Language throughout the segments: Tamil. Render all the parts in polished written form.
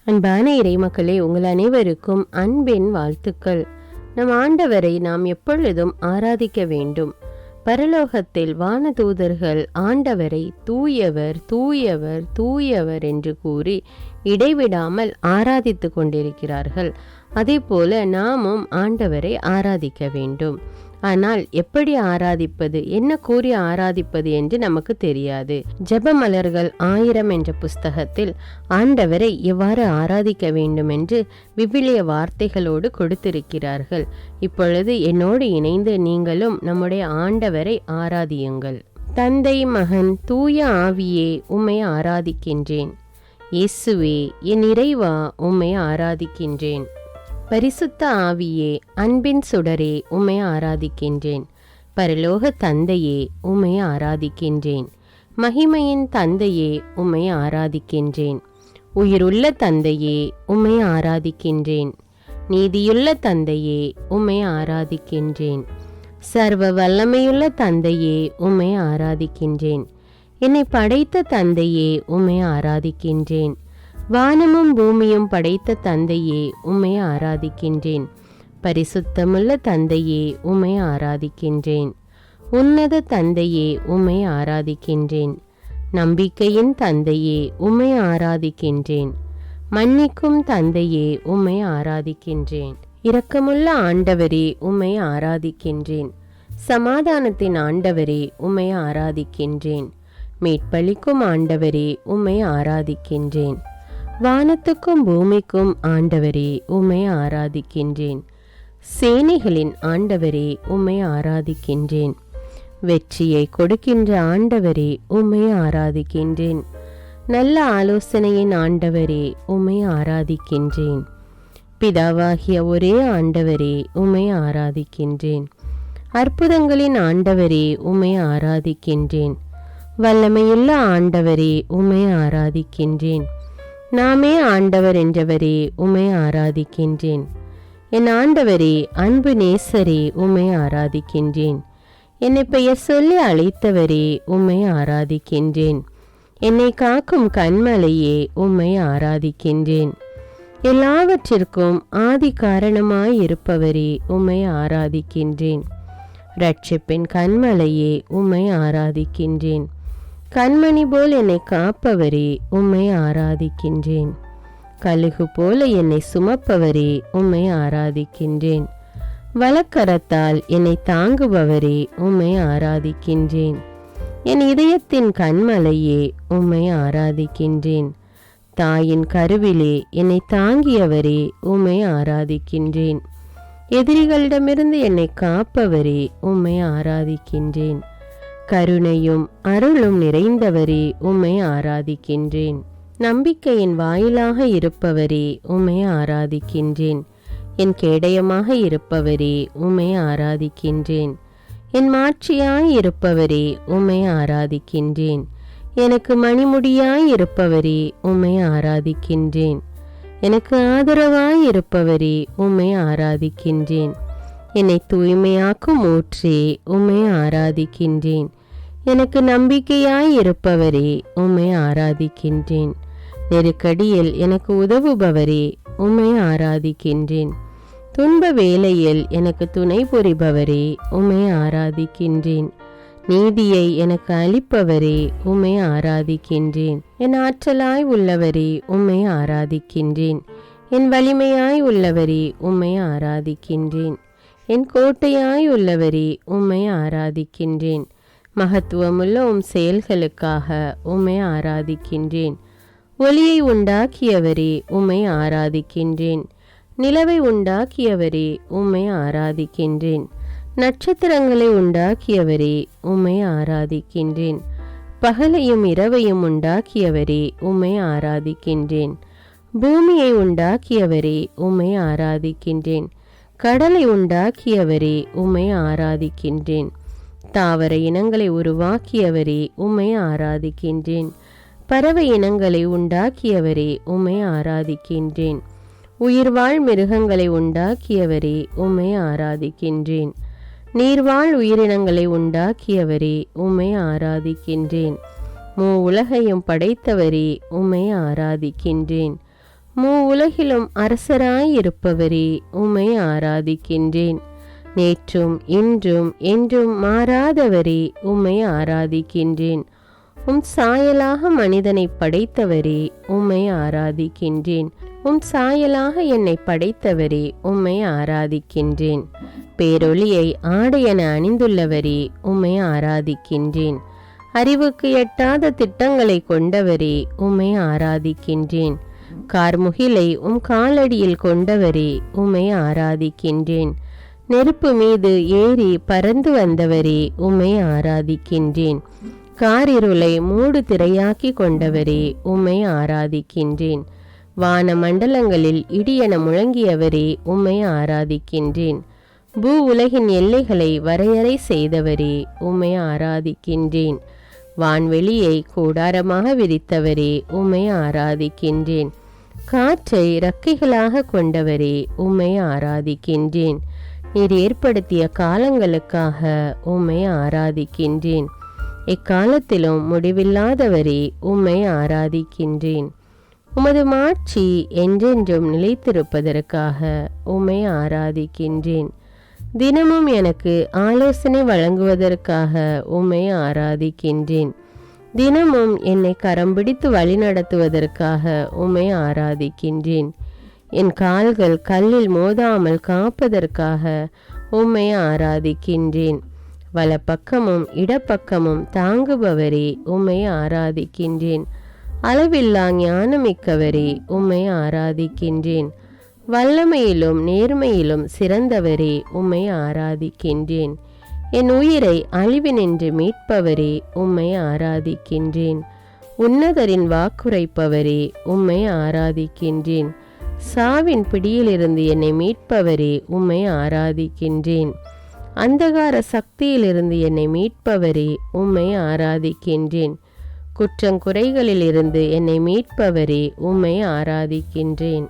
அன்பான இறைமக்களே, உங்கள் அனைவருக்கும் அன்பின் வாழ்த்துக்கள். நம் ஆண்டவரை நாம் எப்பொழுதும் ஆராதிக்க வேண்டும். பரலோகத்தில் வானதூதர்கள் ஆண்டவரை தூயவர் தூயவர் தூயவர் என்று கூறி இடைவிடாமல் ஆராதித்து கொண்டிருக்கிறார்கள். அதே போல நாமும் ஆண்டவரை ஆராதிக்க வேண்டும். ஆனால் எப்படி ஆராதிப்பது, என்ன கூறி ஆராதிப்பது என்று நமக்கு தெரியாது. ஜெபமலர்கள் 1000 என்ற புஸ்தகத்தில் ஆண்டவரை எவ்வாறு ஆராதிக்க வேண்டும் என்று விவிலிய வார்த்தைகளோடு கொடுத்திருக்கிறார்கள். இப்பொழுது என்னோடு இணைந்து நீங்களும் நம்முடைய ஆண்டவரை ஆராதியுங்கள். தந்தை, மகன், தூய ஆவியே, உம்மை ஆராதிக்கின்றேன். இயேசுவே, என் இறைவா, உம்மை ஆராதிக்கின்றேன். பரிசுத்த ஆவியே, அன்பின் சுடரே, உம்மை ஆராதிக்கின்றேன். பரலோக தந்தையே, உம்மை ஆராதிக்கின்றேன். மகிமையின் தந்தையே, உம்மை ஆராதிக்கின்றேன். உயிருள்ள தந்தையே, உம்மை ஆராதிக்கின்றேன். நீதியுள்ள தந்தையே, உம்மை ஆராதிக்கின்றேன். சர்வ வல்லமையுள்ள தந்தையே, உம்மை ஆராதிக்கின்றேன். என்னை படைத்த தந்தையே, உம்மை ஆராதிக்கின்றேன். வானமும் பூமியும் படைத்த தந்தையே, உம்மை ஆராதிக்கின்றேன். பரிசுத்தமுள்ள தந்தையே, உம்மை ஆராதிக்கின்றேன். உன்னத தந்தையே, உம்மை ஆராதிக்கின்றேன். நம்பிக்கையின் தந்தையே, உம்மை ஆராதிக்கின்றேன். மன்னிக்கும் தந்தையே, உம்மை ஆராதிக்கின்றேன். இரக்கமுள்ள ஆண்டவரே, உம்மை ஆராதிக்கின்றேன். சமாதானத்தின் ஆண்டவரே, உம்மை ஆராதிக்கின்றேன். மீட்பளிக்கும் ஆண்டவரே, உம்மை ஆராதிக்கின்றேன். வானத்துக்கும் பூமிக்கும் ஆண்டவரே, உம்மை ஆராதிக்கின்றேன். சேனைகளின் ஆண்டவரே, உம்மை ஆராதிக்கின்றேன். வெற்றியை கொடுக்கின்ற ஆண்டவரே, உம்மை ஆராதிக்கின்றேன். நல்ல ஆலோசனையின் ஆண்டவரே, உம்மை ஆராதிக்கின்றேன். பிதாவாகிய ஒரே ஆண்டவரே, உம்மை ஆராதிக்கின்றேன். அற்புதங்களின் ஆண்டவரே, உம்மை ஆராதிக்கின்றேன். வல்லமையுள்ள ஆண்டவரே, உம்மை ஆராதிக்கின்றேன். நாமே ஆண்டவர் என்றவரே, உம்மை ஆராதிக்கின்றேன். என் ஆண்டவரே, அன்பு நேசரே, உம்மை ஆராதிக்கின்றேன். என்னை பெயர் சொல்லி அழைத்தவரே, உம்மை ஆராதிக்கின்றேன். என்னை காக்கும் கண்மலையே, உம்மை ஆராதிக்கின்றேன். எல்லாவற்றிற்கும் ஆதி காரணமாயிருப்பவரே, உம்மை ஆராதிக்கின்றேன். இரட்சிப்பின் கண்மலையே, உம்மை ஆராதிக்கின்றேன். கண்மணி போல் என்னை காப்பவரே, உம்மை ஆராதிக்கின்றேன். கழுகு போல என்னை சுமப்பவரே, உம்மை ஆராதிக்கின்றேன். வலக்கரத்தால் என்னை தாங்குபவரே, உம்மை ஆராதிக்கின்றேன். என் இதயத்தின் கண்மலையே, உம்மை ஆராதிக்கின்றேன். தாயின் கருவிலே என்னை தாங்கியவரே, உம்மை ஆராதிக்கின்றேன். எதிரிகளிடமிருந்து என்னை காப்பவரே, உம்மை ஆராதிக்கின்றேன். கருணையும் அருளும் நிறைந்தவரே, உம்மை ஆராதிக்கின்றேன். நம்பிக்கையின் வாயிலாக இருப்பவரே, உம்மை ஆராதிக்கின்றேன். என் கேடயமாக இருப்பவரே, உம்மை ஆராதிக்கின்றேன். என் மாட்சியாய் இருப்பவரே, உம்மை ஆராதிக்கின்றேன். எனக்கு மணிமுடியாய் இருப்பவரே, உம்மை ஆராதிக்கின்றேன். எனக்கு ஆதரவாய் இருப்பவரே, உம்மை ஆராதிக்கின்றேன். என்னை தூய்மையாக்கும் ஊற்றே, உம்மை ஆராதிக்கின்றேன். எனக்கு நம்பிக்கையாய் இருப்பவரே, உம்மை ஆராதிக்கின்றேன். நெருக்கடியில் எனக்கு உதவுபவரே, உம்மை ஆராதிக்கின்றேன். துன்ப வேளையில் எனக்கு துணை புரிபவரே, உம்மை ஆராதிக்கின்றேன். நீதியை எனக்கு அளிப்பவரே, உம்மை ஆராதிக்கின்றேன். என் ஆற்றலாய் உள்ளவரே, உம்மை ஆராதிக்கின்றேன். என் வலிமையாய் உள்ளவரே, உம்மை ஆராதிக்கின்றேன். என் கோட்டையாய் உள்ளவரே, உம்மை ஆராதிக்கின்றேன். மகத்துவமுள்ள உம் செயல்களுக்காக உம்மை ஆராதிக்கின்றேன். ஒளியை உண்டாக்கியவரே, உம்மை ஆராதிக்கின்றேன். நிலவை உண்டாக்கியவரே, உம்மை ஆராதிக்கின்றேன். நட்சத்திரங்களை உண்டாக்கியவரே, உம்மை ஆராதிக்கின்றேன். பகலையும் இரவையும் உண்டாக்கியவரே, உம்மை ஆராதிக்கின்றேன். பூமியை உண்டாக்கியவரே, உம்மை ஆராதிக்கின்றேன். கடலை உண்டாக்கியவரே, உம்மை ஆராதிக்கின்றேன். தாவர இனங்களை உருவாக்கியவரே, உம்மை ஆராதிக்கின்றேன். பறவை இனங்களை உண்டாக்கியவரே, உம்மை ஆராதிக்கின்றேன். உயிர்வாழ் மிருகங்களை உண்டாக்கியவரே, உம்மை ஆராதிக்கின்றேன். நீர்வாழ் உயிரினங்களை உண்டாக்கியவரே, உம்மை ஆராதிக்கின்றேன். உலகையும் படைத்தவரே, உம்மை ஆராதிக்கின்றேன். உலகிலும் அரசராயிருப்பவரே, உம்மை ஆராதிக்கின்றேன். நேற்றும் இன்றும் என்றும் மாறாதவரே, உம்மை ஆராதிக்கின்றேன். சாயலாக மனிதனை படைத்தவரே, உம்மை ஆராதிக்கின்றேன். சாயலாக என்னை படைத்தவரே, உம்மை ஆராதிக்கின்றேன். பேரொளியை ஆடையென அணிந்துள்ளவரே, உம்மை ஆராதிக்கின்றேன். அறிவுக்கு எட்டாத திட்டங்களை கொண்டவரே, உம்மை ஆராதிக்கின்றேன். கார்முகிலை காலடியில் கொண்டவரே, உம்மை ஆராதிக்கின்றேன். நெருப்பு மீது ஏறி பறந்து வந்தவரே, உம்மை ஆராதிக்கின்றேன். காரிருளை மூடு திரையாக்கி கொண்டவரே, உம்மை ஆராதிக்கின்றேன். வான மண்டலங்களில் இடியென முழங்கியவரே, உம்மை ஆராதிக்கின்றேன். உலகின் எல்லைகளை வரையறை செய்தவரே, உம்மை ஆராதிக்கின்றேன். வான்வெளியை கூடாரமாக விரித்தவரே, உம்மை ஆராதிக்கின்றேன். காற்றை இறக்கைகளாக கொண்டவரே, உம்மை ஆராதிக்கின்றேன். நீர் ஏற்படுத்திய காலங்களுக்காக உம்மை ஆராதிக்கின்றேன். எக்காலத்திலும் முடிவில்லாதவரே, உம்மை ஆராதிக்கின்றேன். உமது மாட்சி என்றென்றும் நிலைத்திருப்பதற்காக உம்மை ஆராதிக்கின்றேன். தினமும் எனக்கு ஆலோசனை வழங்குவதற்காக உம்மை ஆராதிக்கின்றேன். தினமும் என்னை கரம் பிடித்து வழிநடத்துவதற்காக உம்மை ஆராதிக்கின்றேன். என் கால்கள் கல்லில் மோதாமல் காப்பதற்காக உம்மை ஆராதிக்கின்றேன். வலப்பக்கமும் இடப்பக்கமும் தாங்குபவரே, உம்மை ஆராதிக்கின்றேன். அளவில்லா ஞானமிக்கவரே, உம்மை ஆராதிக்கின்றேன். வல்லமையிலும் நேர்மையிலும் சிறந்தவரே, உம்மை ஆராதிக்கின்றேன். என் உயிரை அழிவினின்று மீட்பவரே, உம்மை ஆராதிக்கின்றேன். உன்னதரின் வாக்குரைப்பவரே, உம்மை ஆராதிக்கின்றேன். சாவின் பிடியிலிருந்து என்னை மீட்பவரே, உம்மை ஆராதிக்கின்றேன். அந்தகார சக்தியிலிருந்து என்னை மீட்பவரே, உம்மை ஆராதிக்கின்றேன். குற்றங்குறைகளிலிருந்து என்னை மீட்பவரே, உம்மை ஆராதிக்கின்றேன்.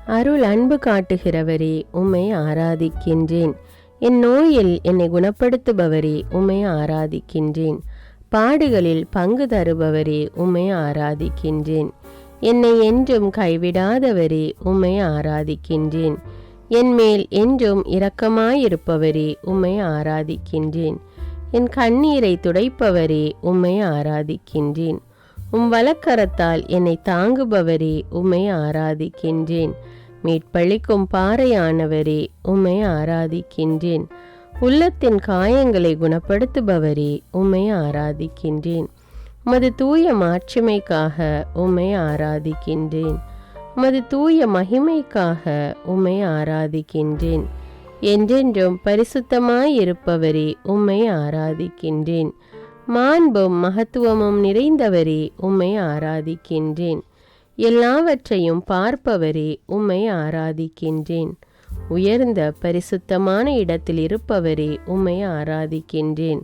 அருள் அன்பு காட்டுகிறவரே, உம்மை ஆராதிக்கின்றேன். என் நோயில் என்னை குணப்படுத்துபவரே, உம்மை ஆராதிக்கின்றேன். பாடுகளில் பங்கு தருபவரே, உம்மை ஆராதிக்கின்றேன். என்னை என்றும் கைவிடாதவரே, உம்மை ஆராதிக்கின்றேன். என்மேல் என்றும் இரக்கமாயிருப்பவரே, உம்மை ஆராதிக்கின்றேன். என் கண்ணீரை துடைப்பவரே, உம்மை ஆராதிக்கின்றேன். வலக்கரத்தால் என்னை தாங்குபவரே, உம்மை ஆராதிக்கின்றேன். மீட்பளிக்கும் பாறையானவரே, உம்மை ஆராதிக்கின்றேன். உள்ளத்தின் காயங்களை குணப்படுத்துபவரே, உம்மை ஆராதிக்கின்றேன். உமது தூய மாட்சிமைக்காக உம்மை ஆராதிக்கின்றேன். உமது தூய மகிமைக்காக உம்மை ஆராதிக்கின்றேன். என்றென்றும் பரிசுத்தமாயிருப்பவரே, உம்மை ஆராதிக்கின்றேன். மாண்பும் மகத்துவமும் நிறைந்தவரே, உம்மை ஆராதிக்கின்றேன். எல்லாவற்றையும் பார்ப்பவரே, உம்மை ஆராதிக்கின்றேன். உயர்ந்த பரிசுத்தமான இடத்தில் இருப்பவரே, உம்மை ஆராதிக்கின்றேன்.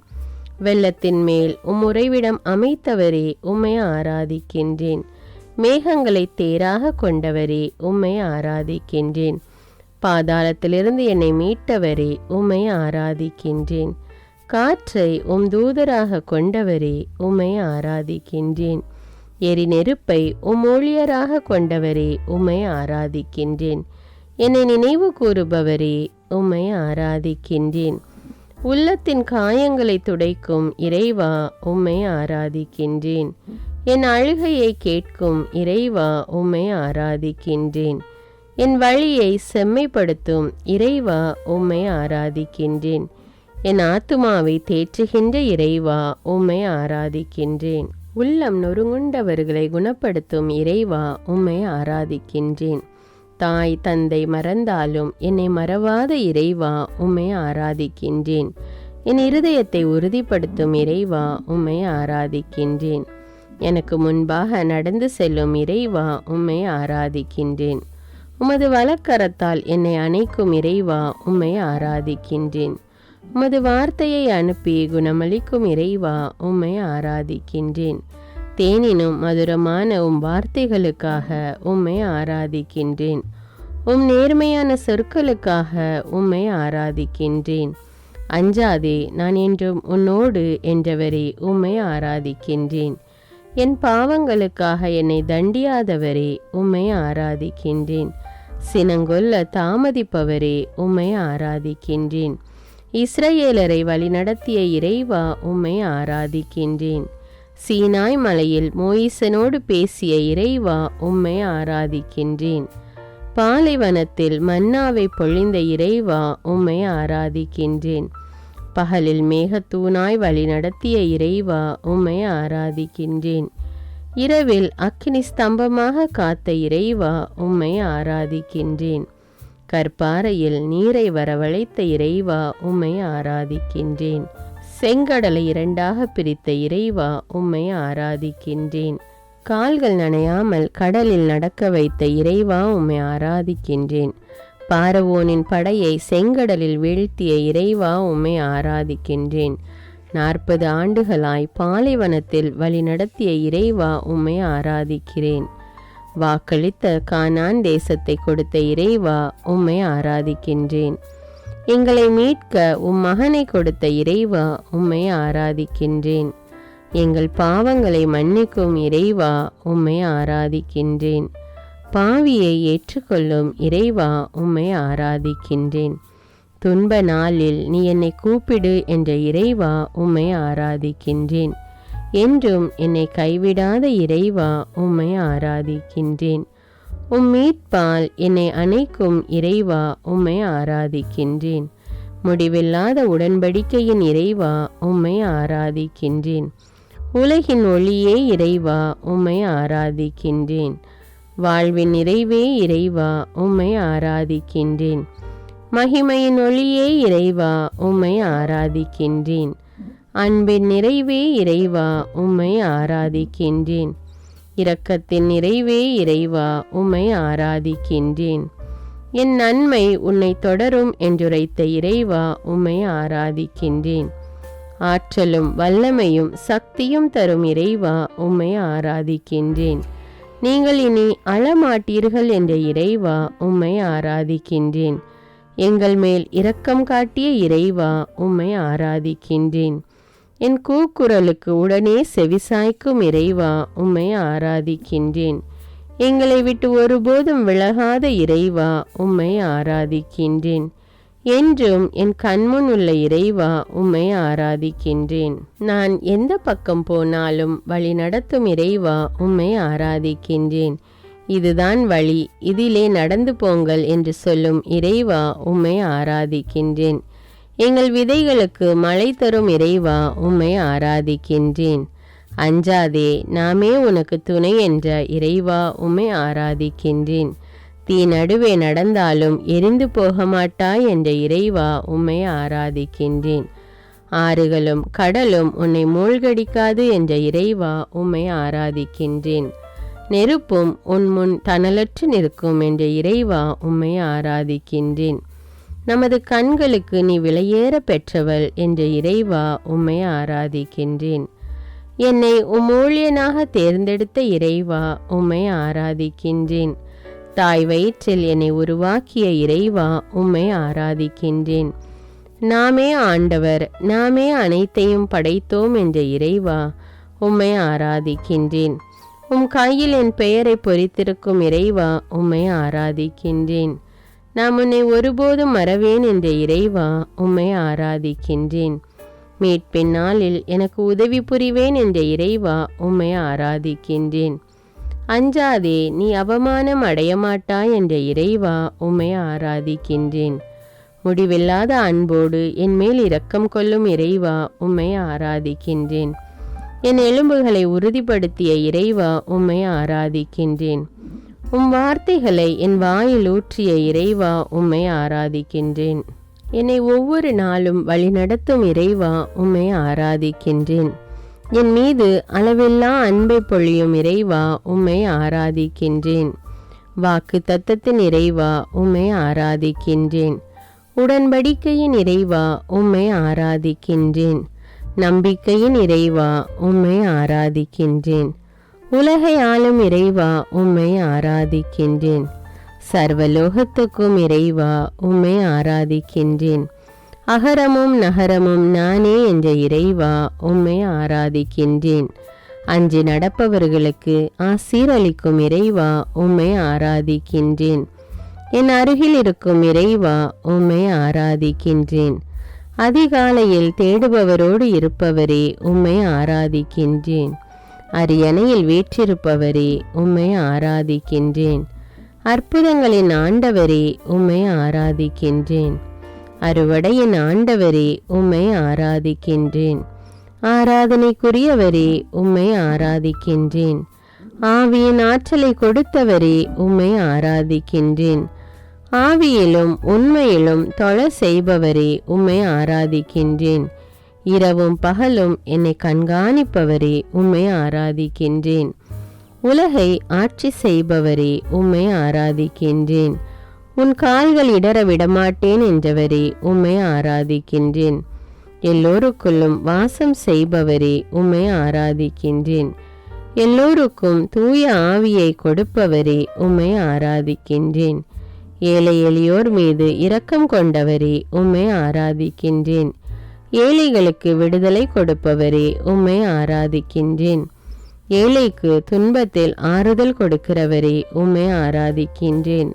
வெள்ளத்தின் மேல் உறைவிடம் அமைத்தவரே, உம்மை ஆராதிக்கின்றேன். மேகங்களை தேராக கொண்டவரே, உம்மை ஆராதிக்கின்றேன். பாதாளத்திலிருந்து என்னை மீட்டவரே, உம்மை ஆராதிக்கின்றேன். காற்றை தூதராக கொண்டவரே, உம்மை ஆராதிக்கின்றேன். எரி நெருப்பை ஊழியராக கொண்டவரே, உம்மை ஆராதிக்கின்றேன். என்னை நினைவு கூறுபவரே, உம்மை ஆராதிக்கின்றேன். உள்ளத்தின் காயங்களை துடைக்கும் இறைவா, உம்மை ஆராதிக்கின்றேன். என் அழுகையை கேட்கும் இறைவா, உம்மை ஆராதிக்கின்றேன். என் வழியை செம்மைப்படுத்தும் இறைவா, உம்மை ஆராதிக்கின்றேன். என் ஆத்துமாவை தேற்றுகின்ற இறைவா, உம்மை ஆராதிக்கின்றேன். உள்ளம் நொறுங்குண்டவர்களை குணப்படுத்தும் இறைவா, உம்மை ஆராதிக்கின்றேன். தாய் தந்தை மறந்தாலும் என்னை மறவாத இறைவா, உம்மை ஆராதிக்கின்றேன். என் இருதயத்தை உறுதிப்படுத்தும் இறைவா, உம்மை ஆராதிக்கின்றேன். எனக்கு முன்பாக நடந்து செல்லும் இறைவா, உம்மை ஆராதிக்கின்றேன். உமது வலக்கரத்தால் என்னை அணைக்கும் இறைவா, உம்மை ஆராதிக்கின்றேன். உமது வார்த்தையை அனுப்பி குணமளிக்கும் இறைவா, உம்மை ஆராதிக்கின்றேன். தேனினும் மதுரமான வார்த்தைகளுக்காக உம்மை ஆராதிக்கின்றேன். நேர்மையான சொற்களுக்காக உம்மை ஆராதிக்கின்றேன். அஞ்சாதே, நான் என்றும் உன்னோடு என்றவரே, உம்மை ஆராதிக்கின்றேன். என் பாவங்களுக்காக என்னை தண்டியாதவரே, உம்மை ஆராதிக்கின்றேன். சினங்கொல்ல தாமதிப்பவரே, உம்மை ஆராதிக்கின்றேன். இஸ்ரவேலரை வழிநடத்திய இறைவா, உம்மை ஆராதிக்கின்றேன். சீனாய் மலையில் மோயிசனோடு பேசிய இறைவா, உம்மை ஆராதிக்கின்றேன். பாலைவனத்தில் மன்னாவை பொழிந்த இறைவா, உம்மை ஆராதிக்கின்றேன். பகலில் மேகத்தூணாய் வழி நடத்திய இறைவா, உம்மை ஆராதிக்கின்றேன். இரவில் அக்கினி ஸ்தம்பமாக காத்த இறைவா, உம்மை ஆராதிக்கின்றேன். கற்பாறையில் நீரை வரவழைத்த இறைவா, உம்மை ஆராதிக்கின்றேன். செங்கடலை இரண்டாக பிரித்த இறைவா, உம்மை ஆராதிக்கின்றேன். கால்கள் நனையாமல் கடலில் நடக்க வைத்த இறைவா, உம்மை ஆராதிக்கின்றேன். பார்வோனின் படையை செங்கடலில் வீழ்த்திய இறைவா, உம்மை ஆராதிக்கின்றேன். 40 ஆண்டுகளாய் பாலைவனத்தில் வழி நடத்திய இறைவா, உம்மை ஆராதிக்கிறேன். வாக்களித்த கானான் தேசத்தை கொடுத்த இறைவா, உம்மை ஆராதிக்கின்றேன். எங்களை மீட்க உம் மகனை கொடுத்த இறைவா, உம்மை ஆராதிக்கின்றேன். எங்கள் பாவங்களை மன்னிக்கும் இறைவா, உம்மை ஆராதிக்கின்றேன். பாவியை ஏற்றுக்கொள்ளும் இறைவா, உம்மை ஆராதிக்கின்றேன். துன்ப நாளில் நீ என்னை கூப்பிடு என்ற இறைவா, உம்மை ஆராதிக்கின்றேன். என்றும் என்னை கைவிடாத இறைவா, உம்மை ஆராதிக்கின்றேன். உம் மீட்பால் என்னை அணைக்கும் இறைவா, உம்மை ஆராதிக்கின்றேன். முடிவில்லாத உடன்படிக்கையின் இறைவா, உம்மை ஆராதிக்கின்றேன். உலகின் ஒளியே இறைவா, உம்மை ஆராதிக்கின்றேன். வாழ்வின் நிறைவே இறைவா, உம்மை ஆராதிக்கின்றேன். மகிமையின் ஒளியே இறைவா, உம்மை ஆராதிக்கின்றேன். அன்பின் நிறைவே இறைவா, உம்மை ஆராதிக்கின்றேன். இரக்கத்தின் நிறைவே இறைவா, உம்மை ஆராதிக்கின்றேன். என் நன்மை உன்னை தொடரும் என்றுரைத்த இறைவா, உம்மை ஆராதிக்கின்றேன். ஆற்றலும் வல்லமையும் சக்தியும் தரும் இறைவா, உம்மை ஆராதிக்கின்றேன். நீங்கள் இனி அழமாட்டீர்கள் என்ற இறைவா, உம்மை ஆராதிக்கின்றேன். எங்கள் மேல் இரக்கம் காட்டிய இறைவா, உம்மை ஆராதிக்கின்றேன். என் கூக்குரலுக்கு உடனே செவிசாய்க்கும் இறைவா, உம்மை ஆராதிக்கின்றேன். எங்களை விட்டு ஒருபோதும் விலகாத இறைவா, உம்மை ஆராதிக்கின்றேன். என்றும் என் கண்முன் உள்ள இறைவா, உம்மை ஆராதிக்கின்றேன். நான் எந்த பக்கம் போனாலும் வழி நடத்தும் இறைவா, உம்மை ஆராதிக்கின்றேன். இதுதான் வழி, இதிலே நடந்து போங்கள் என்று சொல்லும் இறைவா, உம்மை ஆராதிக்கின்றேன். எங்கள் விதைகளுக்கு மழை தரும் இறைவா, உம்மை ஆராதிக்கின்றேன். அஞ்சாதே, நாமே உனக்கு துணை என்ற இறைவா, உம்மை ஆராதிக்கின்றேன். தீ நடுவே நடந்தாலும் எரிந்து போக மாட்டாய் என்ற இறைவா, உம்மை ஆராதிக்கின்றேன். ஆறுகளும் கடலும் உன்னை மூழ்கடிக்காது என்ற இறைவா, உம்மை ஆராதிக்கின்றேன். நெருப்பும் உன் முன் தணலற்று நிற்கும் என்ற இறைவா, உம்மை ஆராதிக்கின்றேன். நமது கண்களுக்கு நீ விலையேற பெற்றவள் என்ற இறைவா, உம்மை ஆராதிக்கின்றேன். என்னை ஊழியனாக தேர்ந்தெடுத்த இறைவா, உம்மை ஆராதிக்கின்றேன். தாய் வயிற்றில் என்னை உருவாக்கிய இறைவா, உம்மை ஆராதிக்கின்றேன். நாமே ஆண்டவர், நாமே அனைத்தையும் படைத்தோம் என்ற இறைவா, உம்மை ஆராதிக்கின்றேன். உம் கையில் என் பெயரை பொறித்திருக்கும் இறைவா, உம்மை ஆராதிக்கின்றேன். நான் உன்னை ஒருபோதும் மறவேன் என்ற இறைவா, உம்மை ஆராதிக்கின்றேன். மீட்பின் நாளில் எனக்கு உதவி புரிவேன் என்ற இறைவா, உம்மை ஆராதிக்கின்றேன். அஞ்சாதே, நீ அவமானம் அடையமாட்டாய் என்ற இறைவா, உம்மை ஆராதிக்கின்றேன். முடிவில்லாத அன்போடு என் மேல் இரக்கம் கொள்ளும் இறைவா, உம்மை ஆராதிக்கின்றேன். என் எலும்புகளை உறுதிப்படுத்திய இறைவா, உம்மை ஆராதிக்கின்றேன். உம் வார்த்தைகளை என் வாயில் ஊற்றிய இறைவா, உம்மை ஆராதிக்கின்றேன். என்னை ஒவ்வொரு நாளும் வழிநடத்தும் இறைவா, உம்மை ஆராதிக்கின்றேன். என் மீது அளவில்லா அன்பை பொழியும் இறைவா, உம்மை ஆராதிக்கின்றேன். வாக்கு தத்தத்தின் இறைவா, உம்மை ஆராதிக்கின்றேன். உடன்படிக்கையின் இறைவா, உம்மை ஆராதிக்கின்றேன். நம்பிக்கையின் இறைவா, உம்மை ஆராதிக்கின்றேன். உலகை ஆளும் இறைவா, உம்மை ஆராதிக்கின்றேன். சர்வலோகத்துக்கும் இறைவா, உம்மை ஆராதிக்கின்றேன். அகரமும் நகரமும் நானே என்ற இறைவா, உம்மை ஆராதிக்கின்றேன். அஞ்சி நடப்பவர்களுக்கு ஆசீரளிக்கும் இறைவா உம்மை ஆராதிக்கின்றேன். என் அருகில் இருக்கும் இறைவா உம்மை ஆராதிக்கின்றேன். அதிகாலையில் தேடுபவரோடு இருப்பவரே உம்மை ஆராதிக்கின்றேன். அரியணையில் வீற்றிருப்பவரே உம்மை ஆராதிக்கின்றேன். அற்புதங்களின் ஆண்டவரே உம்மை ஆராதிக்கின்றேன். அறுவடையின் ஆண்டவரே உம்மை ஆராதிக்கின்றேன். ஆராதனைக்குரியவரே உம்மை ஆராதிக்கின்றேன். ஆவியின் ஆற்றலை கொடுத்தவரே உம்மை ஆராதிக்கின்றேன். ஆவியிலும் உண்மையிலும் தொழ செய்பவரே உம்மை ஆராதிக்கின்றேன். இரவும் பகலும் என்னை கண்காணிப்பவரே உம்மை ஆராதிக்கின்றேன். உலகை ஆட்சி செய்பவரே உம்மை ஆராதிக்கின்றேன். உன் கால்கள் இடற விடமாட்டேன் என்றவரே உம்மை ஆராதிக்கின்றேன். எல்லோருக்குள்ளும் வாசம் செய்பவரே உம்மை ஆராதிக்கின்றேன். எல்லோருக்கும் தூய ஆவியை கொடுப்பவரே உம்மை ஆராதிக்கின்றேன். ஏழை எளியோர் மீது இரக்கம் கொண்டவரே உம்மை ஆராதிக்கின்றேன். ஏழைகளுக்கு விடுதலை கொடுப்பவரே உம்மை ஆராதிக்கின்றேன். ஏழைக்கு துன்பத்தில் ஆறுதல் கொடுக்கிறவரே உம்மை ஆராதிக்கின்றேன்.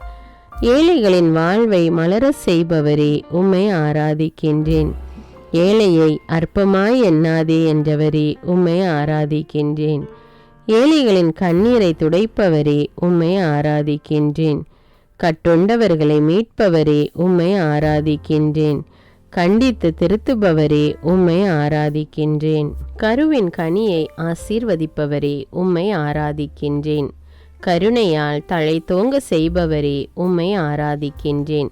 ஏழைகளின் வாழ்வை மலர செய்பவரே உம்மை ஆராதிக்கின்றேன். ஏழையை அற்பமாய் எண்ணாதே என்றவரே உம்மை ஆராதிக்கின்றேன். ஏழைகளின் கண்ணீரை துடைப்பவரே உம்மை ஆராதிக்கின்றேன். கட்டுண்டவர்களை மீட்பவரே உம்மை ஆராதிக்கின்றேன். கண்டித்து திருத்துபவரே உம்மை ஆராதிக்கின்றேன். கருவின் கனியை ஆசீர்வதிப்பவரே உம்மை ஆராதிக்கின்றேன். கருணையால் தலை தோங்க செய்பவரே உம்மை ஆராதிக்கின்றேன்.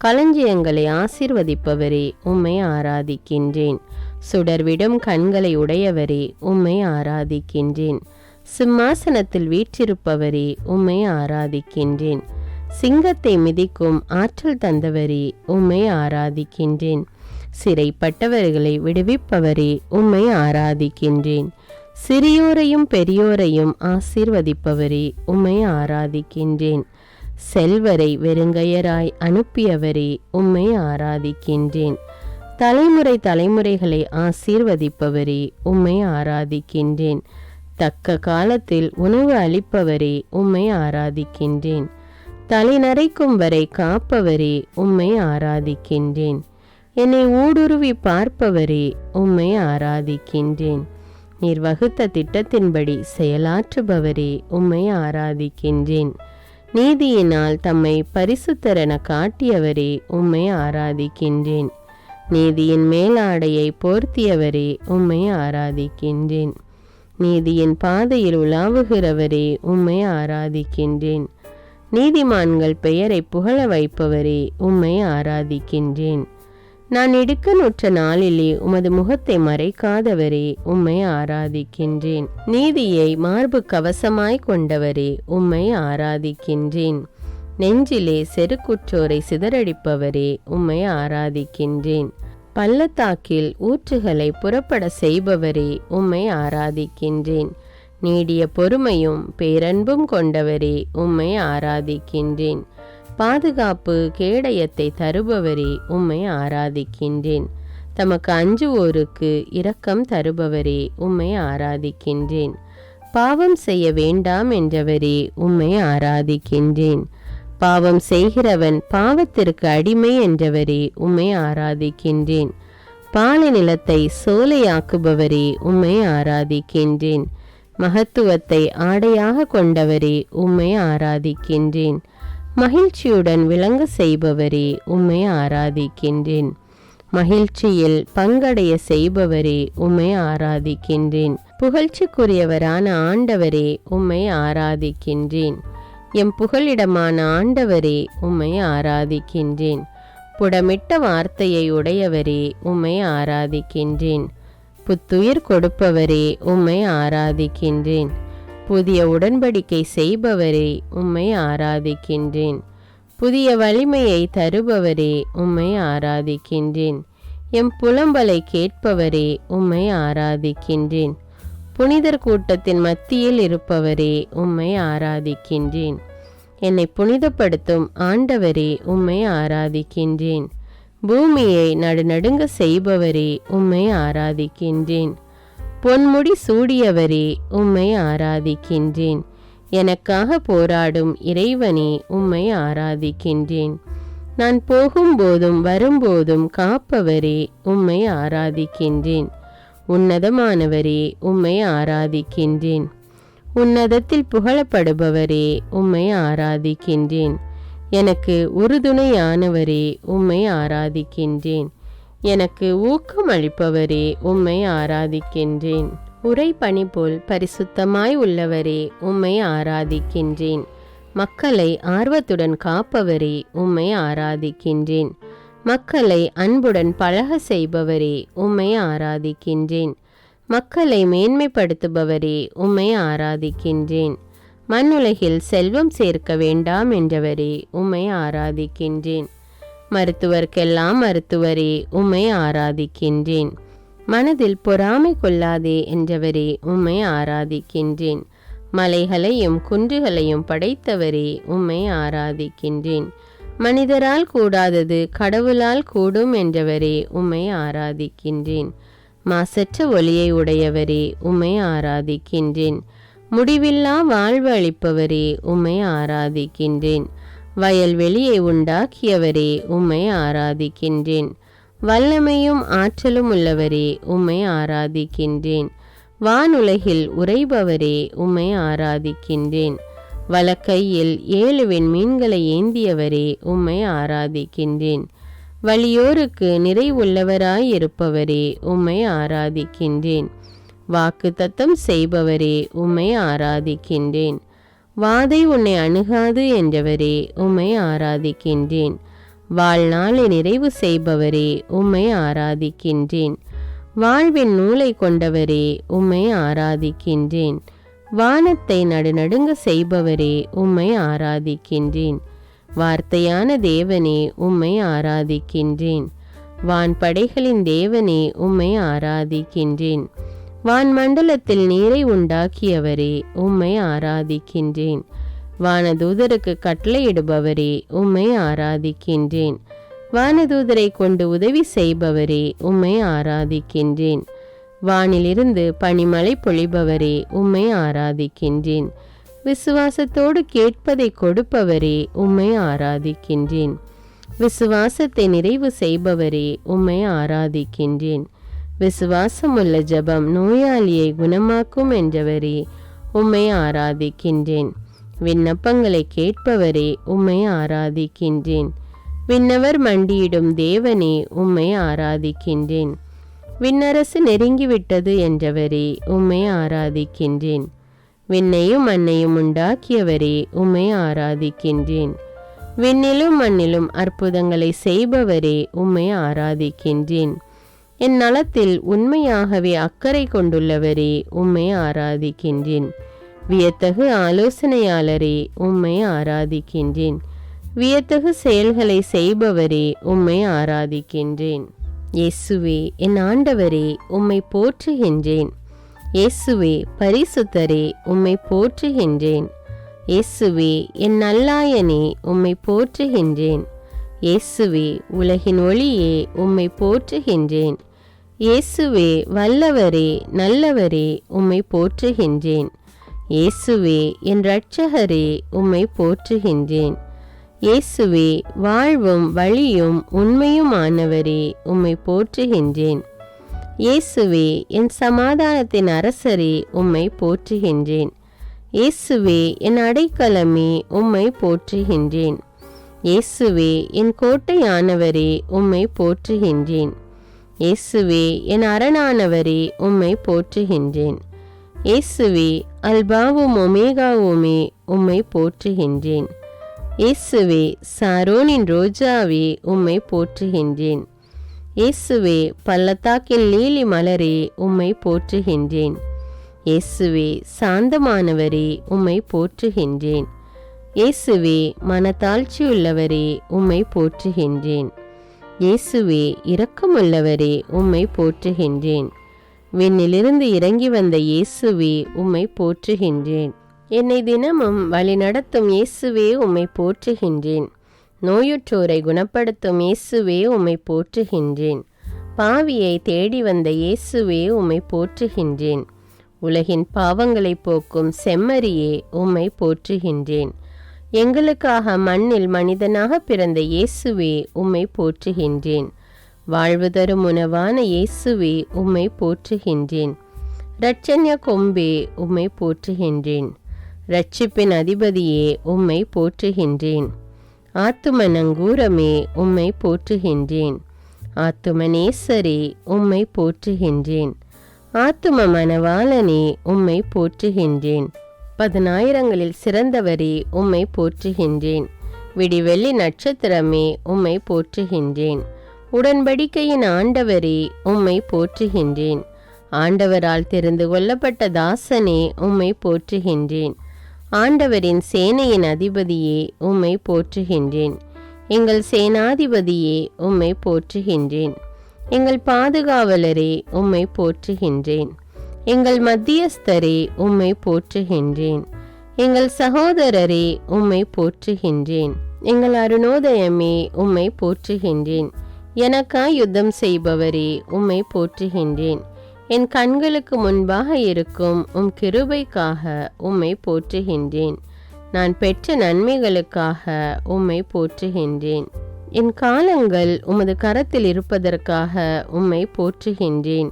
களஞ்சியங்களை ஆசீர்வதிப்பவரே உம்மை ஆராதிக்கின்றேன். சுடர்விடும் கண்களை உடையவரே உம்மை ஆராதிக்கின்றேன். சிம்மாசனத்தில் வீற்றிருப்பவரே உம்மை ஆராதிக்கின்றேன். சிங்கத்தை மிதிக்கும் ஆற்றல் தந்தவரே உம்மை ஆராதிக்கின்றேன். சிறைப்பட்டவர்களை விடுவிப்பவரே உம்மை ஆராதிக்கின்றேன். சிறியோரையும் பெரியோரையும் ஆசீர்வதிப்பவரே உம்மை ஆராதிக்கின்றேன். செல்வரை வெறுங்கையராய் அனுப்பியவரே உம்மை ஆராதிக்கின்றேன். தலைமுறை தலைமுறைகளை ஆசீர்வதிப்பவரே உம்மை ஆராதிக்கின்றேன். தக்க காலத்தில் உணவு அளிப்பவரே உம்மை ஆராதிக்கின்றேன். தலை நரைக்கும் வரை காப்பவரே உம்மை ஆராதிக்கின்றேன். என்னை ஊடுருவி பார்ப்பவரே உம்மை ஆராதிக்கின்றேன். நீர் வகுத்த திட்டத்தின்படி செயலாற்றுபவரே உம்மை ஆராதிக்கின்றேன். நீதியினால் தம்மை பரிசுத்தரென காட்டியவரே உம்மை ஆராதிக்கின்றேன். நீதியின் மேலாடையை போர்த்தியவரே உம்மை ஆராதிக்கின்றேன். நீதியின் பாதையில் உலாவுகிறவரே உம்மை ஆராதிக்கின்றேன். நீதிமான்கள் பெயரை புகழ வைப்பவரே உம்மை ஆராதிக்கின்றேன். நான் இடுக்கணுற்ற நாளிலே உமது முகத்தை மறைக்காதவரே உம்மை ஆராதிக்கின்றேன். நீதியை மார்பு கவசமாய் கொண்டவரே உம்மை ஆராதிக்கின்றேன். நெஞ்சிலே செருக்குற்றோரை சிதறடிப்பவரே உம்மை ஆராதிக்கின்றேன். பள்ளத்தாக்கில் ஊற்றுகளை புறப்பட செய்பவரே உம்மை ஆராதிக்கின்றேன். நீடிய பொறுமையும் பேரன்பும் கொண்டவரே உம்மை ஆராதிக்கின்றேன். பாதுகாப்பு கேடயத்தை தருபவரே உம்மை ஆராதிக்கின்றேன். தமக்கு அஞ்சுவோருக்கு இரக்கம் தருபவரே உம்மை ஆராதிக்கின்றேன். பாவம் செய்ய வேண்டாம் என்றவரே உம்மை ஆராதிக்கின்றேன். பாவம் செய்கிறவன் பாவத்திற்கு அடிமை என்றவரே உம்மை ஆராதிக்கின்றேன். பாலை நிலத்தை சோலையாக்குபவரே உம்மை ஆராதிக்கின்றேன். மகத்துவத்தை ஆடையாக கொண்டவரே உம்மை ஆராதிக்கின்றேன். மகிழ்ச்சியுடன் விளங்க செய்பவரே உம்மை ஆராதிக்கின்றேன். மகிழ்ச்சியில் பங்கடைய செய்பவரே உம்மை ஆராதிக்கின்றேன். புகழ்ச்சிக்குரியவரான ஆண்டவரே உம்மை ஆராதிக்கின்றேன். எம் புகலிடமான ஆண்டவரே உம்மை ஆராதிக்கின்றேன். புடமிட்ட வார்த்தையை உடையவரே உம்மை ஆராதிக்கின்றேன். புத்துயிர் கொடுப்பவரே உம்மை ஆராதிக்கின்றேன். புதிய உடன்படிக்கை செய்பவரே உம்மை ஆராதிக்கின்றேன். புதிய வலிமையை தருபவரே உம்மை ஆராதிக்கின்றேன். எம் புலம்பலை கேட்பவரே உம்மை ஆராதிக்கின்றேன். புனிதர் கூட்டத்தின் மத்தியில் இருப்பவரே உம்மை ஆராதிக்கின்றேன். என்னை புனிதப்படுத்தும் ஆண்டவரே உம்மை ஆராதிக்கின்றேன். பூமியை நடுநடுங்க செய்பவரே உம்மை ஆராதிக்கின்றேன். பொன்முடி சூடியவரே உம்மை ஆராதிக்கின்றேன். எனக்காக போராடும் இறைவனே உம்மை ஆராதிக்கின்றேன். நான் போகும்போதும் வரும்போதும் காப்பவரே உம்மை ஆராதிக்கின்றேன். உன்னதமானவரே உம்மை ஆராதிக்கின்றேன். உன்னதத்தில் புகழப்படுபவரே உம்மை ஆராதிக்கின்றேன். எனக்கு உறுதுணையானவரே உம்மை ஆராதிக்கின்றேன். எனக்கு ஊக்கமளிப்பவரே உம்மை ஆராதிக்கின்றேன். உரை பணி போல் பரிசுத்தமாய் உள்ளவரே உம்மை ஆராதிக்கின்றேன். மக்களை ஆர்வத்துடன் காப்பவரே உம்மை ஆராதிக்கின்றேன். மக்களை அன்புடன் பழக செய்பவரே உம்மை ஆராதிக்கின்றேன். மக்களை மேன்மைப்படுத்துபவரே உம்மை ஆராதிக்கின்றேன். மண்ணுலகில் செல்வம் சேர்க்க வேண்டாம் என்றவரே உம்மை ஆராதிக்கின்றேன். மருத்துவர்க்கெல்லாம் மருத்துவரே உம்மை ஆராதிக்கின்றேன். மனதில் பொறாமை கொள்ளாதே என்றவரே உம்மை ஆராதிக்கின்றேன். மலைகளையும் குன்றுகளையும் படைத்தவரே உம்மை ஆராதிக்கின்றேன். மனிதரால் கூடாதது கடவுளால் கூடும் என்றவரே உம்மை ஆராதிக்கின்றேன். மாசற்ற ஒளியை உடையவரே உம்மை ஆராதிக்கின்றேன். முடிவில்லா வாழ்வு அளிப்பவரே உம்மை ஆராதிக்கின்றேன். வயல்வெளியை உண்டாக்கியவரே உம்மை ஆராதிக்கின்றேன். வல்லமையும் ஆற்றலும் உள்ளவரே உம்மை ஆராதிக்கின்றேன். வானுலகில் உறைபவரே உம்மை ஆராதிக்கின்றேன். வலக்கையில் 7 விண்மீன்களை ஏந்தியவரே உம்மை ஆராதிக்கின்றேன். வலியோருக்கு நிறைவுள்ளவராயிருப்பவரே உம்மை ஆராதிக்கின்றேன். வாக்கு தத்தம் செய்பவரே உம்மை ஆராதிக்கின்றேன். வாதை உன்னை அணுகாது என்றவரே உம்மை ஆராதிக்கின்றேன். வாழ்நாளை நிறைவு செய்பவரே உம்மை ஆராதிக்கின்றேன். வாழ்வின் நூலை கொண்டவரே உம்மை ஆராதிக்கின்றேன். வானத்தை நடுநடுங்க செய்பவரே உம்மை ஆராதிக்கின்றேன். வார்த்தையான தேவனே உம்மை ஆராதிக்கின்றேன். வான்படைகளின் தேவனே உம்மை ஆராதிக்கின்றேன். வான்மண்டலத்தில் நீரை உண்டாக்கியவரே உம்மை ஆராதிக்கின்றேன். வானதூதருக்கு கட்டளையிடுபவரே உம்மை ஆராதிக்கின்றேன். வானதூதரை கொண்டு உதவி செய்பவரே உம்மை ஆராதிக்கின்றேன். வானிலிருந்து பனிமழை பொழிபவரே உம்மை ஆராதிக்கின்றேன். விசுவாசத்தோடு கேட்பதை கொடுப்பவரே உம்மை ஆராதிக்கின்றேன். விசுவாசத்தை நிறைவு செய்பவரே உம்மை ஆராதிக்கின்றேன். விசுவாசமுள்ள ஜெபம் நோயாளியை குணமாக்கும் என்றவரே உம்மை ஆராதிக்கின்றேன். விண்ணப்பங்களை கேட்பவரே உம்மை ஆராதிக்கின்றேன். விண்ணவர் மண்டியிடும் தேவனே உம்மை ஆராதிக்கின்றேன். விண்ணரசு நெருங்கிவிட்டது என்றவரே உம்மை ஆராதிக்கின்றேன். விண்ணையும் மண்ணையும் உண்டாக்கியவரே உம்மை ஆராதிக்கின்றேன். விண்ணிலும் மண்ணிலும் அற்புதங்களை செய்பவரே உம்மை ஆராதிக்கின்றேன். என் நலத்தில் உண்மையாகவே அக்கறை கொண்டுள்ளவரே உம்மை ஆராதிக்கின்றேன். வியத்தகு ஆலோசனையாளரே உம்மை ஆராதிக்கின்றேன். வியத்தகு செயல்களை செய்பவரே உம்மை ஆராதிக்கின்றேன். இயேசுவே என் ஆண்டவரே உம்மை போற்றுகின்றேன். இயேசுவே பரிசுத்தரே உம்மை போற்றுகின்றேன். இயேசுவே என் நல்லாயனே உம்மை போற்றுகின்றேன். இயேசுவே உலகின் ஒளியே உம்மை போற்றுகின்றேன். இயேசுவே வல்லவரே நல்லவரே உம்மை போற்றுகின்றேன். இயேசுவே என் இரட்சகரே உம்மை போற்றுகின்றேன். இயேசுவே வாழ்வும் வழியும் உண்மையுமானவரே உம்மை போற்றுகின்றேன். இயேசுவே என் சமாதானத்தின் அரசரே உம்மை போற்றுகின்றேன். இயேசுவே என் அடைக்கலமே உம்மை போற்றுகின்றேன். இயேசுவே என் கோட்டையானவரே உம்மை போற்றுகின்றேன். இயேசுவே என் அரணானவரே உம்மை போற்றுகின்றேன். இயேசுவே அல்பாவும் ஒமேகாவுமே உம்மை போற்றுகின்றேன். இயேசுவே சாரோனின் ரோஜாவே உம்மை போற்றுகின்றேன். இயேசுவே பள்ளத்தாக்கின் லீலி மலரே உம்மை போற்றுகின்றேன். இயேசுவே சாந்தமானவரே உம்மை போற்றுகின்றேன். இயேசுவே மனத்தாழ்ச்சியுள்ளவரே உம்மை போற்றுகின்றேன். இயேசுவே இரக்கமுள்ளவரே உம்மை போற்றுகின்றேன். விண்ணிலிருந்து இறங்கி வந்த இயேசுவே உம்மை போற்றுகின்றேன். என்னை தினமும் வழிநடத்தும் இயேசுவே உம்மை போற்றுகின்றேன். நோயுற்றோரை குணப்படுத்தும் இயேசுவே உம்மை போற்றுகின்றேன். பாவியை தேடி வந்த இயேசுவே உம்மை போற்றுகின்றேன். உலகின் பாவங்களை போக்கும் செம்மறியே உம்மை போற்றுகின்றேன். எங்களுக்காக மண்ணில் மனிதனாக பிறந்த இயேசுவே உம்மை போற்றுகின்றேன். வாழ்வு தரும் உணவான இயேசுவே உம்மை போற்றுகின்றேன். இரட்சண்ய கொம்பே உம்மை போற்றுகின்றேன். இரட்சிப்பின் அதிபதியே உம்மை போற்றுகின்றேன். ஆத்தும நங்கூரமே உம்மை போற்றுகின்றேன். ஆத்தும நேசரே உம்மை போற்றுகின்றேன். ஆத்தும மணவாளனே உம்மை போற்றுகின்றேன். 10,000ங்களில் சிறந்தவரே உம்மை போற்றுகின்றேன். விடிவெள்ளி நட்சத்திரமே உம்மை போற்றுகின்றேன். உடன்படிக்கையின் ஆண்டவரே உம்மை போற்றுகின்றேன். ஆண்டவரால் தெரிந்து கொள்ளப்பட்ட தாசனே உம்மை போற்றுகின்றேன். ஆண்டவரின் சேனையின் அதிபதியே உம்மை போற்றுகின்றேன். எங்கள் சேனாதிபதியே உம்மை போற்றுகின்றேன். எங்கள் பாதுகாவலரே உம்மை போற்றுகின்றேன். எங்கள் மத்தியஸ்தரே உம்மை போற்றுகின்றேன். எங்கள் சகோதரரே உம்மை போற்றுகின்றேன். எங்கள் அருணோதயமே உம்மை போற்றுகின்றேன். எனக்காய் யுத்தம் செய்பவரே உம்மை போற்றுகின்றேன். என் கண்களுக்கு முன்பாக இருக்கும் உம் கிருபைக்காக உம்மை போற்றுகின்றேன். நான் பெற்ற நன்மைகளுக்காக உம்மை போற்றுகின்றேன். என் காலங்கள் உமது கரத்தில் இருப்பதற்காக உம்மை போற்றுகின்றேன்.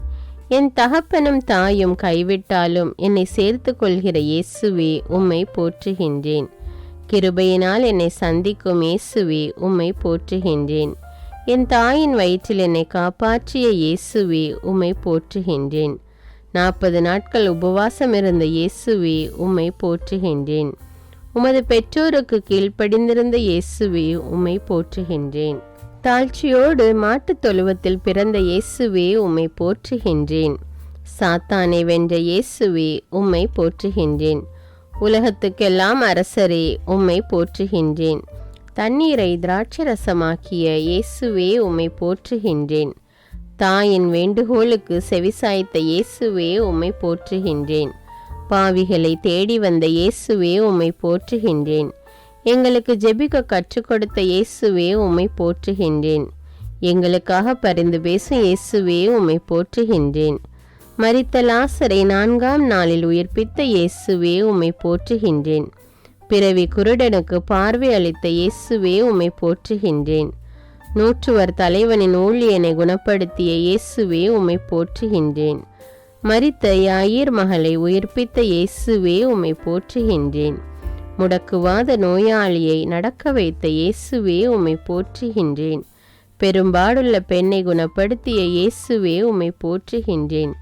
என் தகப்பனும் தாயும் கைவிட்டாலும் என்னை சேர்த்து கொள்கிற இயேசுவே உம்மை போற்றுகின்றேன். கிருபையினால் என்னை சந்திக்கும் இயேசுவே உம்மை போற்றுகின்றேன். என் தாயின் வயிற்றில் என்னை காப்பாற்றிய இயேசுவே உம்மை போற்றுகின்றேன். 40 நாட்கள் உபவாசம் இருந்த இயேசுவே உம்மை போற்றுகின்றேன். உமது பெற்றோருக்கு கீழ்ப்படிந்திருந்த இயேசுவே உம்மை போற்றுகின்றேன். தாழ்ச்சியோடு மாட்டுத் தொழுவத்தில் பிறந்த இயேசுவே உம்மை போற்றுகின்றேன். சாத்தானை வென்ற இயேசுவே உம்மை போற்றுகின்றேன். உலகத்துக்கெல்லாம் அரசரே உம்மை போற்றுகின்றேன். தண்ணீரை திராட்சரசமாக்கிய இயேசுவே உம்மை போற்றுகின்றேன். தாயின் வேண்டுகோளுக்கு செவிசாய்த்த இயேசுவே உம்மை போற்றுகின்றேன். பாவிகளை தேடி வந்த இயேசுவே உம்மை போற்றுகின்றேன். எங்களுக்கு ஜெபிக்க கற்றுக் கொடுத்த இயேசுவே உம்மை போற்றுகின்றேன். எங்களுக்காக பரிந்து பேசும் இயேசுவே உம்மை போற்றுகின்றேன். மரித்த லாசரை 4ஆம் நாளில் உயிர்ப்பித்த இயேசுவே உம்மை போற்றுகின்றேன். பிறவி குருடனுக்கு பார்வை அளித்த இயேசுவே உம்மை போற்றுகின்றேன். 100 தலைவனின் ஊழியனை குணப்படுத்திய இயேசுவே உம்மை போற்றுகின்றேன். மரித்த யாயிர் மகளை உயிர்ப்பித்த இயேசுவே உம்மை போற்றுகின்றேன். முடக்குவாத நோயாளியை நடக்க வைத்த இயேசுவே உம்மை போற்றுகின்றேன். பெரும்பாடுள்ள பெண்ணை குணப்படுத்திய இயேசுவே உம்மை போற்றுகின்றேன்.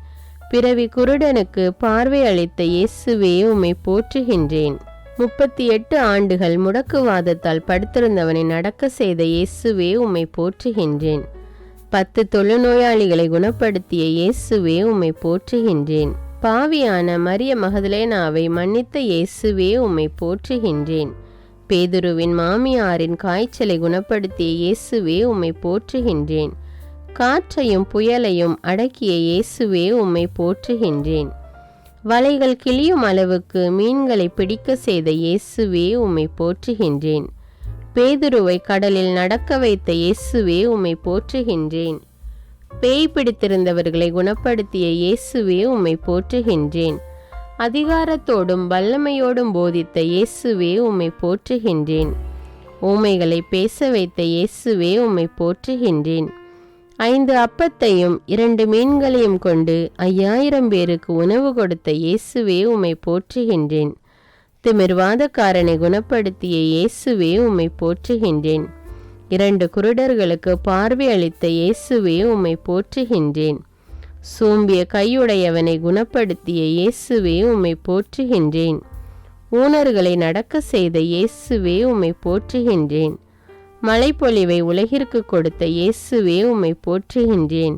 பிறவி குருடனுக்கு பார்வை அளித்த இயேசுவே உம்மை போற்றுகின்றேன். 38 ஆண்டுகள் முடக்குவாதத்தால் படுத்திருந்தவனை நடக்க செய்த இயேசுவே உம்மை போற்றுகின்றேன். 10 தொழுநோயாளிகளை குணப்படுத்திய இயேசுவே உம்மை போற்றுகின்றேன். பாவியான மரிய மகதலேனாவை மன்னித்த இயேசுவே உம்மை போற்றுகின்றேன். பேதுருவின் மாமியாரின் காய்ச்சலை குணப்படுத்திய இயேசுவே உம்மை போற்றுகின்றேன். காற்றையும் புயலையும் அடக்கிய இயேசுவே உம்மை போற்றுகின்றேன். வலைகள் கிளியும் அளவுக்கு மீன்களை பிடிக்க செய்த இயேசுவே உம்மை போற்றுகின்றேன். பேதுருவை கடலில் நடக்க வைத்த இயேசுவே உம்மை போற்றுகின்றேன். பேய் பிடித்திருந்தவர்களை குணப்படுத்திய இயேசுவே உம்மை போற்றுகின்றேன். அதிகாரத்தோடும் வல்லமையோடும் போதித்த இயேசுவே உம்மை போற்றுகின்றேன். ஊமைகளை பேச வைத்த இயேசுவே உம்மை போற்றுகின்றேன். 5 அப்பத்தையும் 2 மீன்களையும் கொண்டு 5000 பேருக்கு உணவு கொடுத்த இயேசுவே உம்மை போற்றுகின்றேன். திமிர்வாதக்காரனை குணப்படுத்திய இயேசுவே உம்மை போற்றுகின்றேன். 2 குருடர்களுக்கு பார்வை அளித்த இயேசுவே உம்மை போற்றுகின்றேன். சூம்பிய கையுடையவனை குணப்படுத்திய இயேசுவே உம்மை போற்றுகின்றேன். ஊனர்களை நடக்க செய்த இயேசுவே உம்மை போற்றுகின்றேன். மழைப்பொழிவை உலகிற்கு கொடுத்த இயேசுவே உம்மை போற்றுகின்றேன்.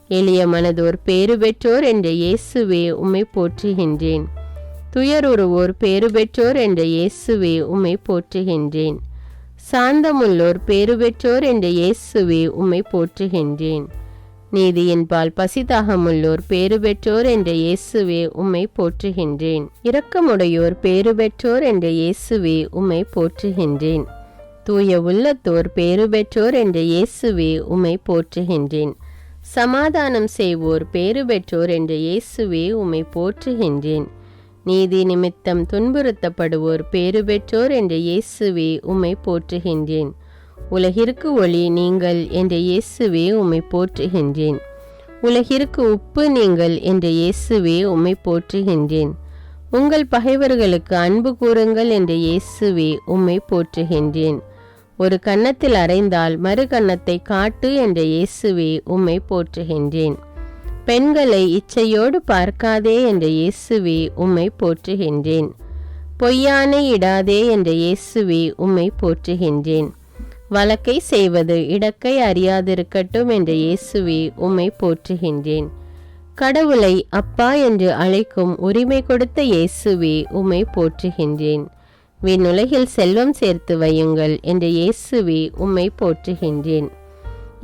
எளிய மனதோர் பேறு பெற்றோர் என்ற இயேசுவே உம்மை போற்றுகின்றேன். துயருருவோர் பேறு பெற்றோர் என்ற இயேசுவே உம்மை போற்றுகின்றேன். சாந்தமுள்ளோர் பேறு பெற்றோர் என்ற இயேசுவே உம்மை போற்றுகின்றேன். நீதியின்பால் பசிதாகமுள்ளோர் பேறு பெற்றோர் என்ற இயேசுவே உம்மை போற்றுகின்றேன். இரக்கமுடையோர் பேறு பெற்றோர் என்ற இயேசுவே உம்மை போற்றுகின்றேன். தூய உள்ளத்தோர் பேறு பெற்றோர் என்ற இயேசுவே உம்மை போற்றுகின்றேன். சமாதானம் செய்வோர் பேறு பெற்றோர் என்ற இயேசுவே உம்மை போற்றுகின்றேன். நீதி நிமித்தம் துன்புறுத்தப்படுவோர் பேறு பெற்றோர் என்ற இயேசுவே உம்மை போற்றுகின்றேன். உலகிற்கு ஒளி நீங்கள் என்ற இயேசுவே உம்மை போற்றுகின்றேன். உலகிற்கு உப்பு நீங்கள் என்ற இயேசுவே உம்மை போற்றுகின்றேன். உங்கள் பகைவர்களுக்கு அன்பு கூறுங்கள் என்ற இயேசுவே உம்மை போற்றுகின்றேன். ஒரு கன்னத்தில் அறைந்தால் மறு கன்னத்தை காட்டு என்ற இயேசுவே உம்மை போற்றுகின்றேன். பெண்களை இச்சையோடு பார்க்காதே என்ற இயேசுவே உம்மை போற்றுகின்றேன். பொய்யானை இடாதே என்ற இயேசுவே உம்மை போற்றுகின்றேன். வழக்கை செய்வது இடக்கை அறியாதிருக்கட்டும் என்ற இயேசுவே உம்மை போற்றுகின்றேன். கடவுளை அப்பா என்று அழைக்கும் உரிமை கொடுத்த இயேசுவே உம்மை போற்றுகின்றேன். விண்ணுலகில் செல்வம் சேர்த்து வையுங்கள் என்ற இயேசுவே உம்மை போற்றுகின்றேன்.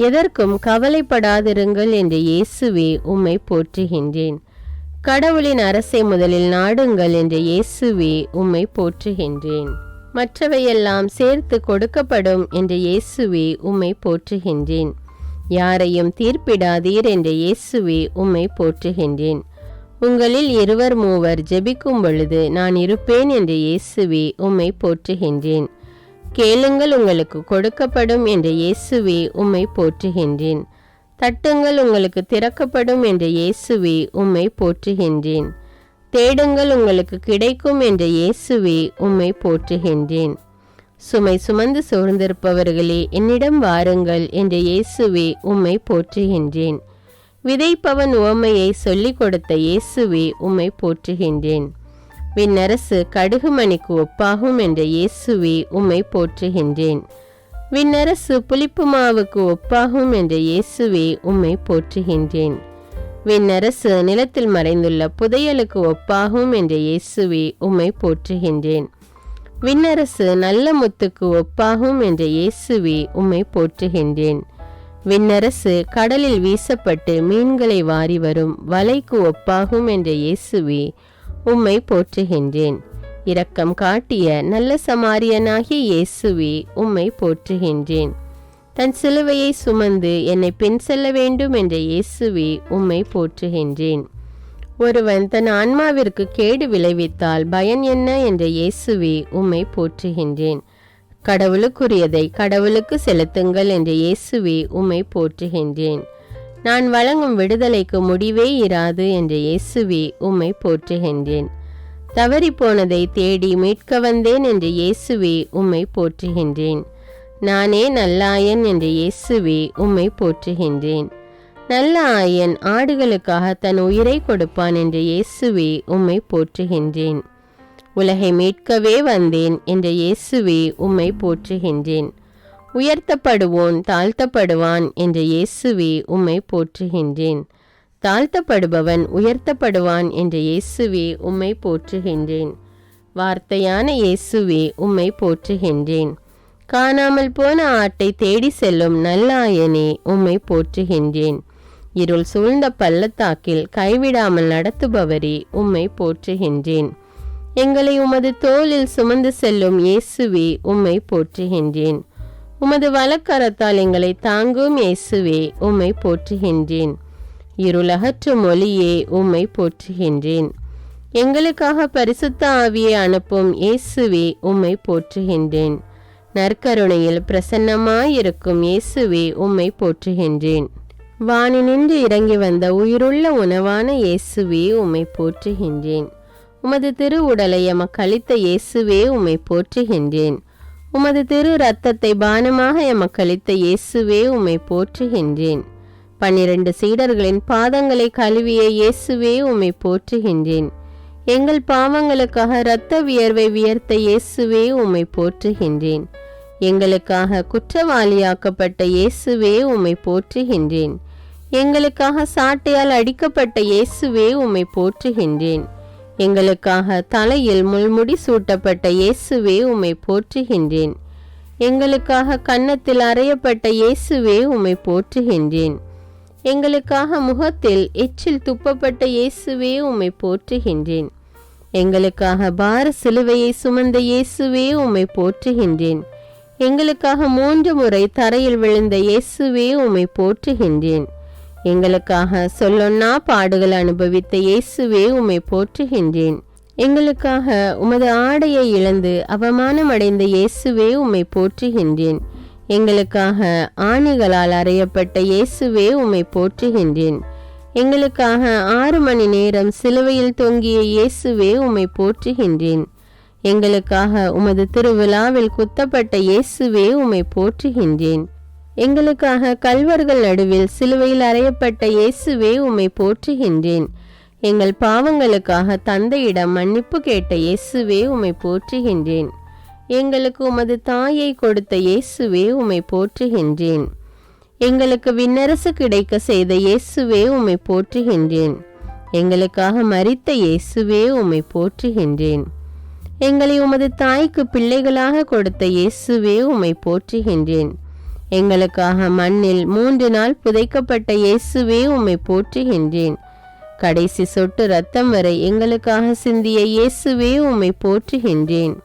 எதற்கும் கவலைப்படாதிருங்கள் என்ற இயேசுவே உம்மை போற்றுகின்றேன். கடவுளின் அரசை முதலில் நாடுங்கள் என்ற இயேசுவே உம்மை போற்றுகின்றேன். மற்றவையெல்லாம் சேர்த்து கொடுக்கப்படும் என்ற இயேசுவே உம்மை போற்றுகின்றேன். யாரையும் தீர்ப்பிடாதீர் என்ற இயேசுவே உம்மை போற்றுகின்றேன். உங்களில் 2-3 ஜெபிக்கும் பொழுது நான் இருப்பேன் என்ற இயேசுவே உம்மை போற்றுகின்றேன். கேளுங்கள் உங்களுக்கு கொடுக்கப்படும் என்ற இயேசுவே உம்மை போற்றுகின்றேன். தட்டுங்கள் உங்களுக்கு திறக்கப்படும் என்ற இயேசுவே உம்மை போற்றுகின்றேன். தேடுங்கள் உங்களுக்கு கிடைக்கும் என்ற இயேசுவே உம்மை போற்றுகின்றேன். சுமை சுமந்து சோர்ந்திருப்பவர்களே என்னிடம் வாருங்கள் என்ற இயேசுவே உம்மை போற்றுகின்றேன். விதைப்பவன் உவமையை சொல்லிக் கொடுத்த இயேசுவே உம்மை போற்றுகின்றேன். விண்ணரசு கடுகுமணிக்கு ஒப்பாகும் என்ற இயேசுவே உம்மை போற்றுகின்றேன். விண்ணரசு புளிப்பு மாவுக்கு ஒப்பாகும் என்ற இயேசுவே உம்மை போற்றுகின்றேன். விண்ணரசு நிலத்தில் மறைந்துள்ள புதையலுக்கு ஒப்பாகும் என்ற இயேசுவே உம்மை போற்றுகின்றேன். விண்ணரசு நல்ல முத்துக்கு ஒப்பாகும் என்ற இயேசுவே உம்மை போற்றுகின்றேன். விண்ணரசு கடலில் வீசப்பட்டு மீன்களை வாரி வரும் வலைக்கு ஒப்பாகும் என்ற இயேசுவே உம்மை போற்றுகின்றேன். இரக்கம் காட்டிய நல்ல சமாரியனாகிய இயேசுவே உம்மை போற்றுகின்றேன். தன் சிலுவையை சுமந்து என்னை பின் செல்ல வேண்டும் என்ற இயேசுவே உம்மை போற்றுகின்றேன். ஒருவன் தன் ஆன்மாவிற்கு கேடு விளைவித்தால் பயன் என்ன என்ற இயேசுவே உம்மை போற்றுகின்றேன். கடவுளுக்குரியதை கடவுளுக்கு செலுத்துங்கள் என்ற இயேசுவே உம்மை போற்றுகின்றேன். நான் வழங்கும் விடுதலைக்கு முடிவே இராது என்ற இயேசுவே உம்மை போற்றுகின்றேன். தவறிப்போனதை தேடி மீட்க வந்தேன் என்ற இயேசுவே உம்மை போற்றுகின்றேன். நானே நல்லாயன் என்ற இயேசுவே உம்மை போற்றுகின்றேன். நல்ல ஆயன் ஆடுகளுக்காக தன் உயிரை கொடுப்பான் என்ற இயேசுவே உம்மை போற்றுகின்றேன். உலகை மீட்கவே வந்தேன் என்ற இயேசுவே உம்மை போற்றுகின்றேன். உயர்த்தப்படுவோன் தாழ்த்தப்படுவான் என்ற இயேசுவே உம்மை போற்றுகின்றேன். தாழ்த்தப்படுபவன் உயர்த்தப்படுவான் என்ற இயேசுவே உம்மை போற்றுகின்றேன். வார்த்தையான இயேசுவே உம்மை போற்றுகின்றேன். காணாமல் போன ஆட்டை தேடி செல்லும் நல்லாயனே உம்மை போற்றுகின்றேன். இருள் சூழ்ந்த பள்ளத்தாக்கில் கைவிடாமல் நடத்துபவரே உம்மை போற்றுகின்றேன். எங்களை உமது தோளில் சுமந்து செல்லும் இயேசுவே உம்மை போற்றுகின்றேன். உமது வலக்கரத்தால் எங்களை தாங்கும் இயேசுவே உம்மை போற்றுகின்றேன். இருளகற்றும் ஒளியே உம்மை போற்றுகின்றேன். எங்களுக்காக பரிசுத்த ஆவியை அனுப்பும் இயேசுவே உம்மை போற்றுகின்றேன். நற்கருணையில் பிரசன்னமாயிருக்கும் இயேசுவே உம்மை போற்றுகின்றேன். வானினின்று இறங்கி வந்த உயிருள்ள உணவான இயேசுவே உம்மை போற்றுகின்றேன். உமது திரு உடலை எமக்களித்த இயேசுவே உம்மை போற்றுகின்றேன். உமது திரு இரத்தத்தை பானமாக எமக்களித்த இயேசுவே உம்மை போற்றுகின்றேன். 12 சீடர்களின் பாதங்களை கழுவிய இயேசுவே உம்மை போற்றுகின்றேன். எங்கள் பாவங்களுக்காக இரத்த வியர்வை வியர்த்த இயேசுவே உம்மை போற்றுகின்றேன். எங்களுக்காக குற்றவாளியாக்கப்பட்ட இயேசுவே உம்மை போற்றுகின்றேன். எங்களுக்காக சாட்டையால் அடிக்கப்பட்ட இயேசுவே உம்மை போற்றுகின்றேன். எங்களுக்காக தலையில் முள்முடி சூட்டப்பட்ட இயேசுவே உம்மை போற்றுகின்றேன். எங்களுக்காக கன்னத்தில் அறையப்பட்ட இயேசுவே உம்மை போற்றுகின்றேன். எங்களுக்காக முகத்தில் எச்சில் துப்பப்பட்ட இயேசுவே உம்மை போற்றுகின்றேன். எங்களுக்காக பார சிலுவையை சுமந்த இயேசுவே உம்மை போற்றுகின்றேன். எங்களுக்காக 3 முறை தரையில் விழுந்த இயேசுவே உம்மை போற்றுகின்றேன். எங்களுக்காக சொல்லொன்னா பாடுகள் அனுபவித்த இயேசுவே உம்மை போற்றுகின்றேன். எங்களுக்காக உமது ஆடையை இழந்து அவமானமடைந்த இயேசுவே உம்மை போற்றுகின்றேன். எங்களுக்காக ஆணிகளால் அறையப்பட்ட இயேசுவே உம்மை போற்றுகின்றேன். எங்களுக்காக 6 மணி நேரம் சிலுவையில் தொங்கிய இயேசுவே உம்மை போற்றுகின்றேன். எங்களுக்காக உமது திருவிழாவில் குத்தப்பட்ட இயேசுவே உம்மை போற்றுகின்றேன். எங்களுக்காக கல்வர்கள் நடுவில் சிலுவையில் அறையப்பட்ட இயேசுவே உம்மை போற்றுகின்றேன். எங்கள் பாவங்களுக்காக தந்தையிடம் மன்னிப்பு கேட்ட இயேசுவே உம்மை போற்றுகின்றேன். எங்களுக்கு உமது தாயை கொடுத்த இயேசுவே உம்மை போற்றுகின்றேன். எங்களுக்கு விண்ணரசு கிடைக்க செய்த இயேசுவே உம்மை போற்றுகின்றேன். எங்களுக்காக மரித்த இயேசுவே உம்மை போற்றுகின்றேன். எங்களை உமது தாய்க்கு பிள்ளைகளாக கொடுத்த இயேசுவே உம்மை போற்றுகின்றேன். எங்களுக்காக மண்ணில் 3 நாள் புதைக்கப்பட்ட இயேசுவே உம்மை போற்றுகின்றேன். கடைசி சொட்டு இரத்தம் வரை எங்களுக்காக சிந்திய இயேசுவே உம்மை போற்றுகின்றேன்.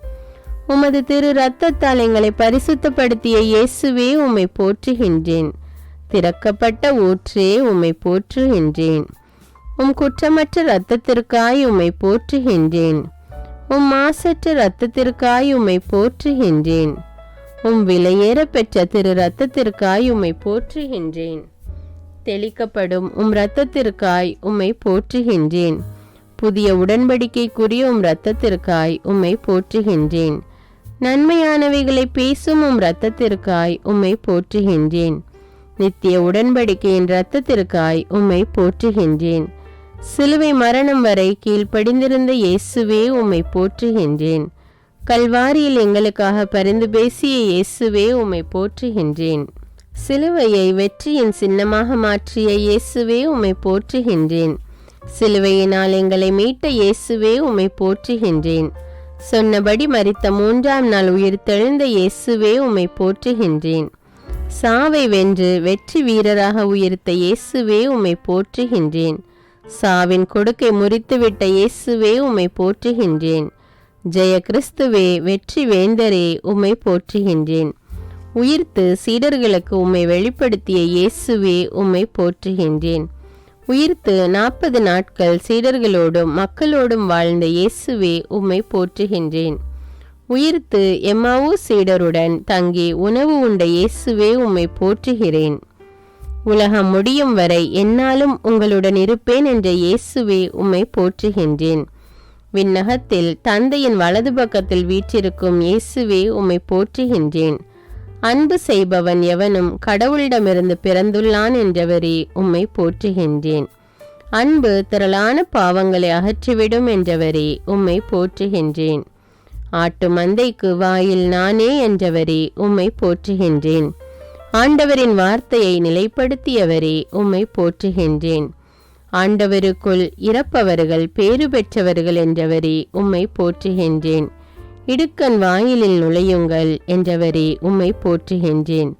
உமது திரு இரத்தத்தால் எங்களை பரிசுத்தப்படுத்திய இயேசுவே உம்மை போற்றுகின்றேன். திறக்கப்பட்ட ஊற்றே உம்மை போற்றுகின்றேன். உம் குற்றமற்ற இரத்தத்திற்காய் உம்மை போற்றுகின்றேன். உம் மாசற்ற இரத்தத்திற்காய் உம்மை போற்றுகின்றேன். உம் விலையேற பெற்ற திரு இரத்தத்திற்காய் உம்மை போற்றுகின்றேன். தெளிக்கப்படும் உம் இரத்தத்திற்காய் உம்மை போற்றுகின்றேன். புதிய உடன்படிக்கைக்குரிய உம் இரத்தத்திற்காய் உம்மை போற்றுகின்றேன். நன்மையானவைகளை பேசும் உம் இரத்தத்திற்காய் உம்மை போற்றுகின்றேன். நித்திய உடன்படிக்கையின் இரத்தத்திற்காய் உம்மை போற்றுகின்றேன். சிலுவை மரணம் வரை கீழ்ப்படிந்திருந்த இயேசுவே உம்மை போற்றுகின்றேன். கல்வாரியில் எங்களுக்காக பரிந்து பேசிய இயேசுவே உம்மை போற்றுகின்றேன். சிலுவையை வெற்றியின் சின்னமாக மாற்றிய இயேசுவே உம்மை போற்றுகின்றேன். சிலுவையினால் எங்களை மீட்ட இயேசுவே உம்மை போற்றுகின்றேன். சொன்னபடி மரித்த 3ஆம் நாள் உயிர்த்தெழுந்த இயேசுவே உம்மை போற்றுகின்றேன். சாவை வென்று வெற்றி வீரராக உயிர்த்த இயேசுவே உம்மை போற்றுகின்றேன். சாவின் கொடுக்கை முறித்துவிட்ட இயேசுவே உம்மை போற்றுகின்றேன். ஜெய கிறிஸ்துவே, வெற்றி வேந்தரே, உம்மை போற்றுகின்றேன். உயிர்த்து சீடர்களுக்கு உம்மை வெளிப்படுத்திய இயேசுவே உம்மை போற்றுகின்றேன். உயிர்த்து 40 நாட்கள் சீடர்களோடும் மக்களோடும் வாழ்ந்த இயேசுவே உம்மை போற்றுகின்றேன். உயிர்த்து எம்மாவூ சீடருடன் தங்கி உணவு உண்ட இயேசுவே உம்மை போற்றுகிறேன். உலகம் முடியும் வரை என்னாலும் உங்களுடன் இருப்பேன் என்ற இயேசுவே உம்மை போற்றுகின்றேன். விண்ணகத்தில் தந்தையின் வலது பக்கத்தில் வீற்றிருக்கும் இயேசுவே உம்மை போற்றுகின்றேன். அன்பு செய்பவன் எவனும் கடவுளிடமிருந்து பிறந்துள்ளான் என்றவரே உம்மை போற்றுகின்றேன். அன்பு திரளான பாவங்களை அகற்றிவிடும் என்றவரே உம்மை போற்றுகின்றேன். ஆட்டு மந்தைக்கு வாயில் நானே என்றவரே உம்மை போற்றுகின்றேன். ஆண்டவரின் வார்த்தையை நிலைப்படுத்தியவரே உம்மை போற்றுகின்றேன். ஆண்டவருக்குள் இறப்பவர்கள் பேறு பெற்றவர்கள் என்றவரே உம்மை போற்றுகின்றேன். இடுக்கண் வாயிலில் நுழையுங்கள் என்றவரே உம்மை போற்றுகின்றேன்.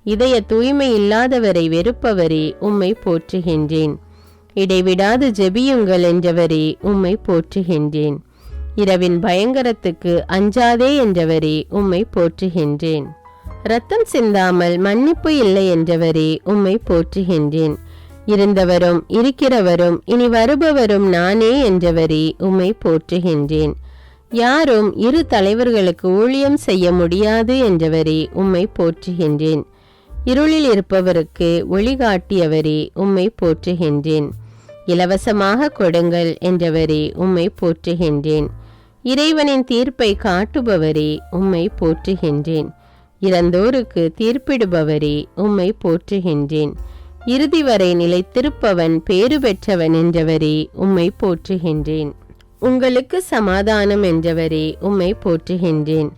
இதய தூய்மை இல்லாதவரை வெறுப்பவரே உம்மை போற்றுகின்றேன். இடைவிடாது ஜெபியுங்கள் என்றவரே உம்மை போற்றுகின்றேன். இரவின் பயங்கரத்துக்கு அஞ்சாதே என்றவரே உம்மை போற்றுகின்றேன். இரத்தம் சிந்தாமல் மன்னிப்பு இல்லை என்றவரே உம்மை போற்றுகின்றேன். இருந்தவரும் இருக்கிறவரும் இனி வருபவரும் நானே என்றவரே உம்மை போற்றுகின்றேன். யாரும் 2 தலைவர்களுக்கு ஊழியம் செய்ய முடியாது என்றவரே உம்மை போற்றுகின்றேன். இருளில் இருப்பவருக்கு ஒளிகாட்டியவரே உம்மை போற்றுகின்றேன். இலவசமாக கொடுங்கள் என்றவரே உம்மை போற்றுகின்றேன். இறைவனின் தீர்ப்பை காட்டுபவரே உம்மை போற்றுகின்றேன். இறந்தோருக்கு தீர்ப்பிடுபவரே உம்மை போற்றுகின்றேன். இறுதி வரை நிலைத்திருப்பவன் பேறு பெற்றவன் என்றவரே உம்மை போற்றுகின்றேன். உங்களுக்கு சமாதானம் என்றவரே உம்மை போற்றுகின்றேன்.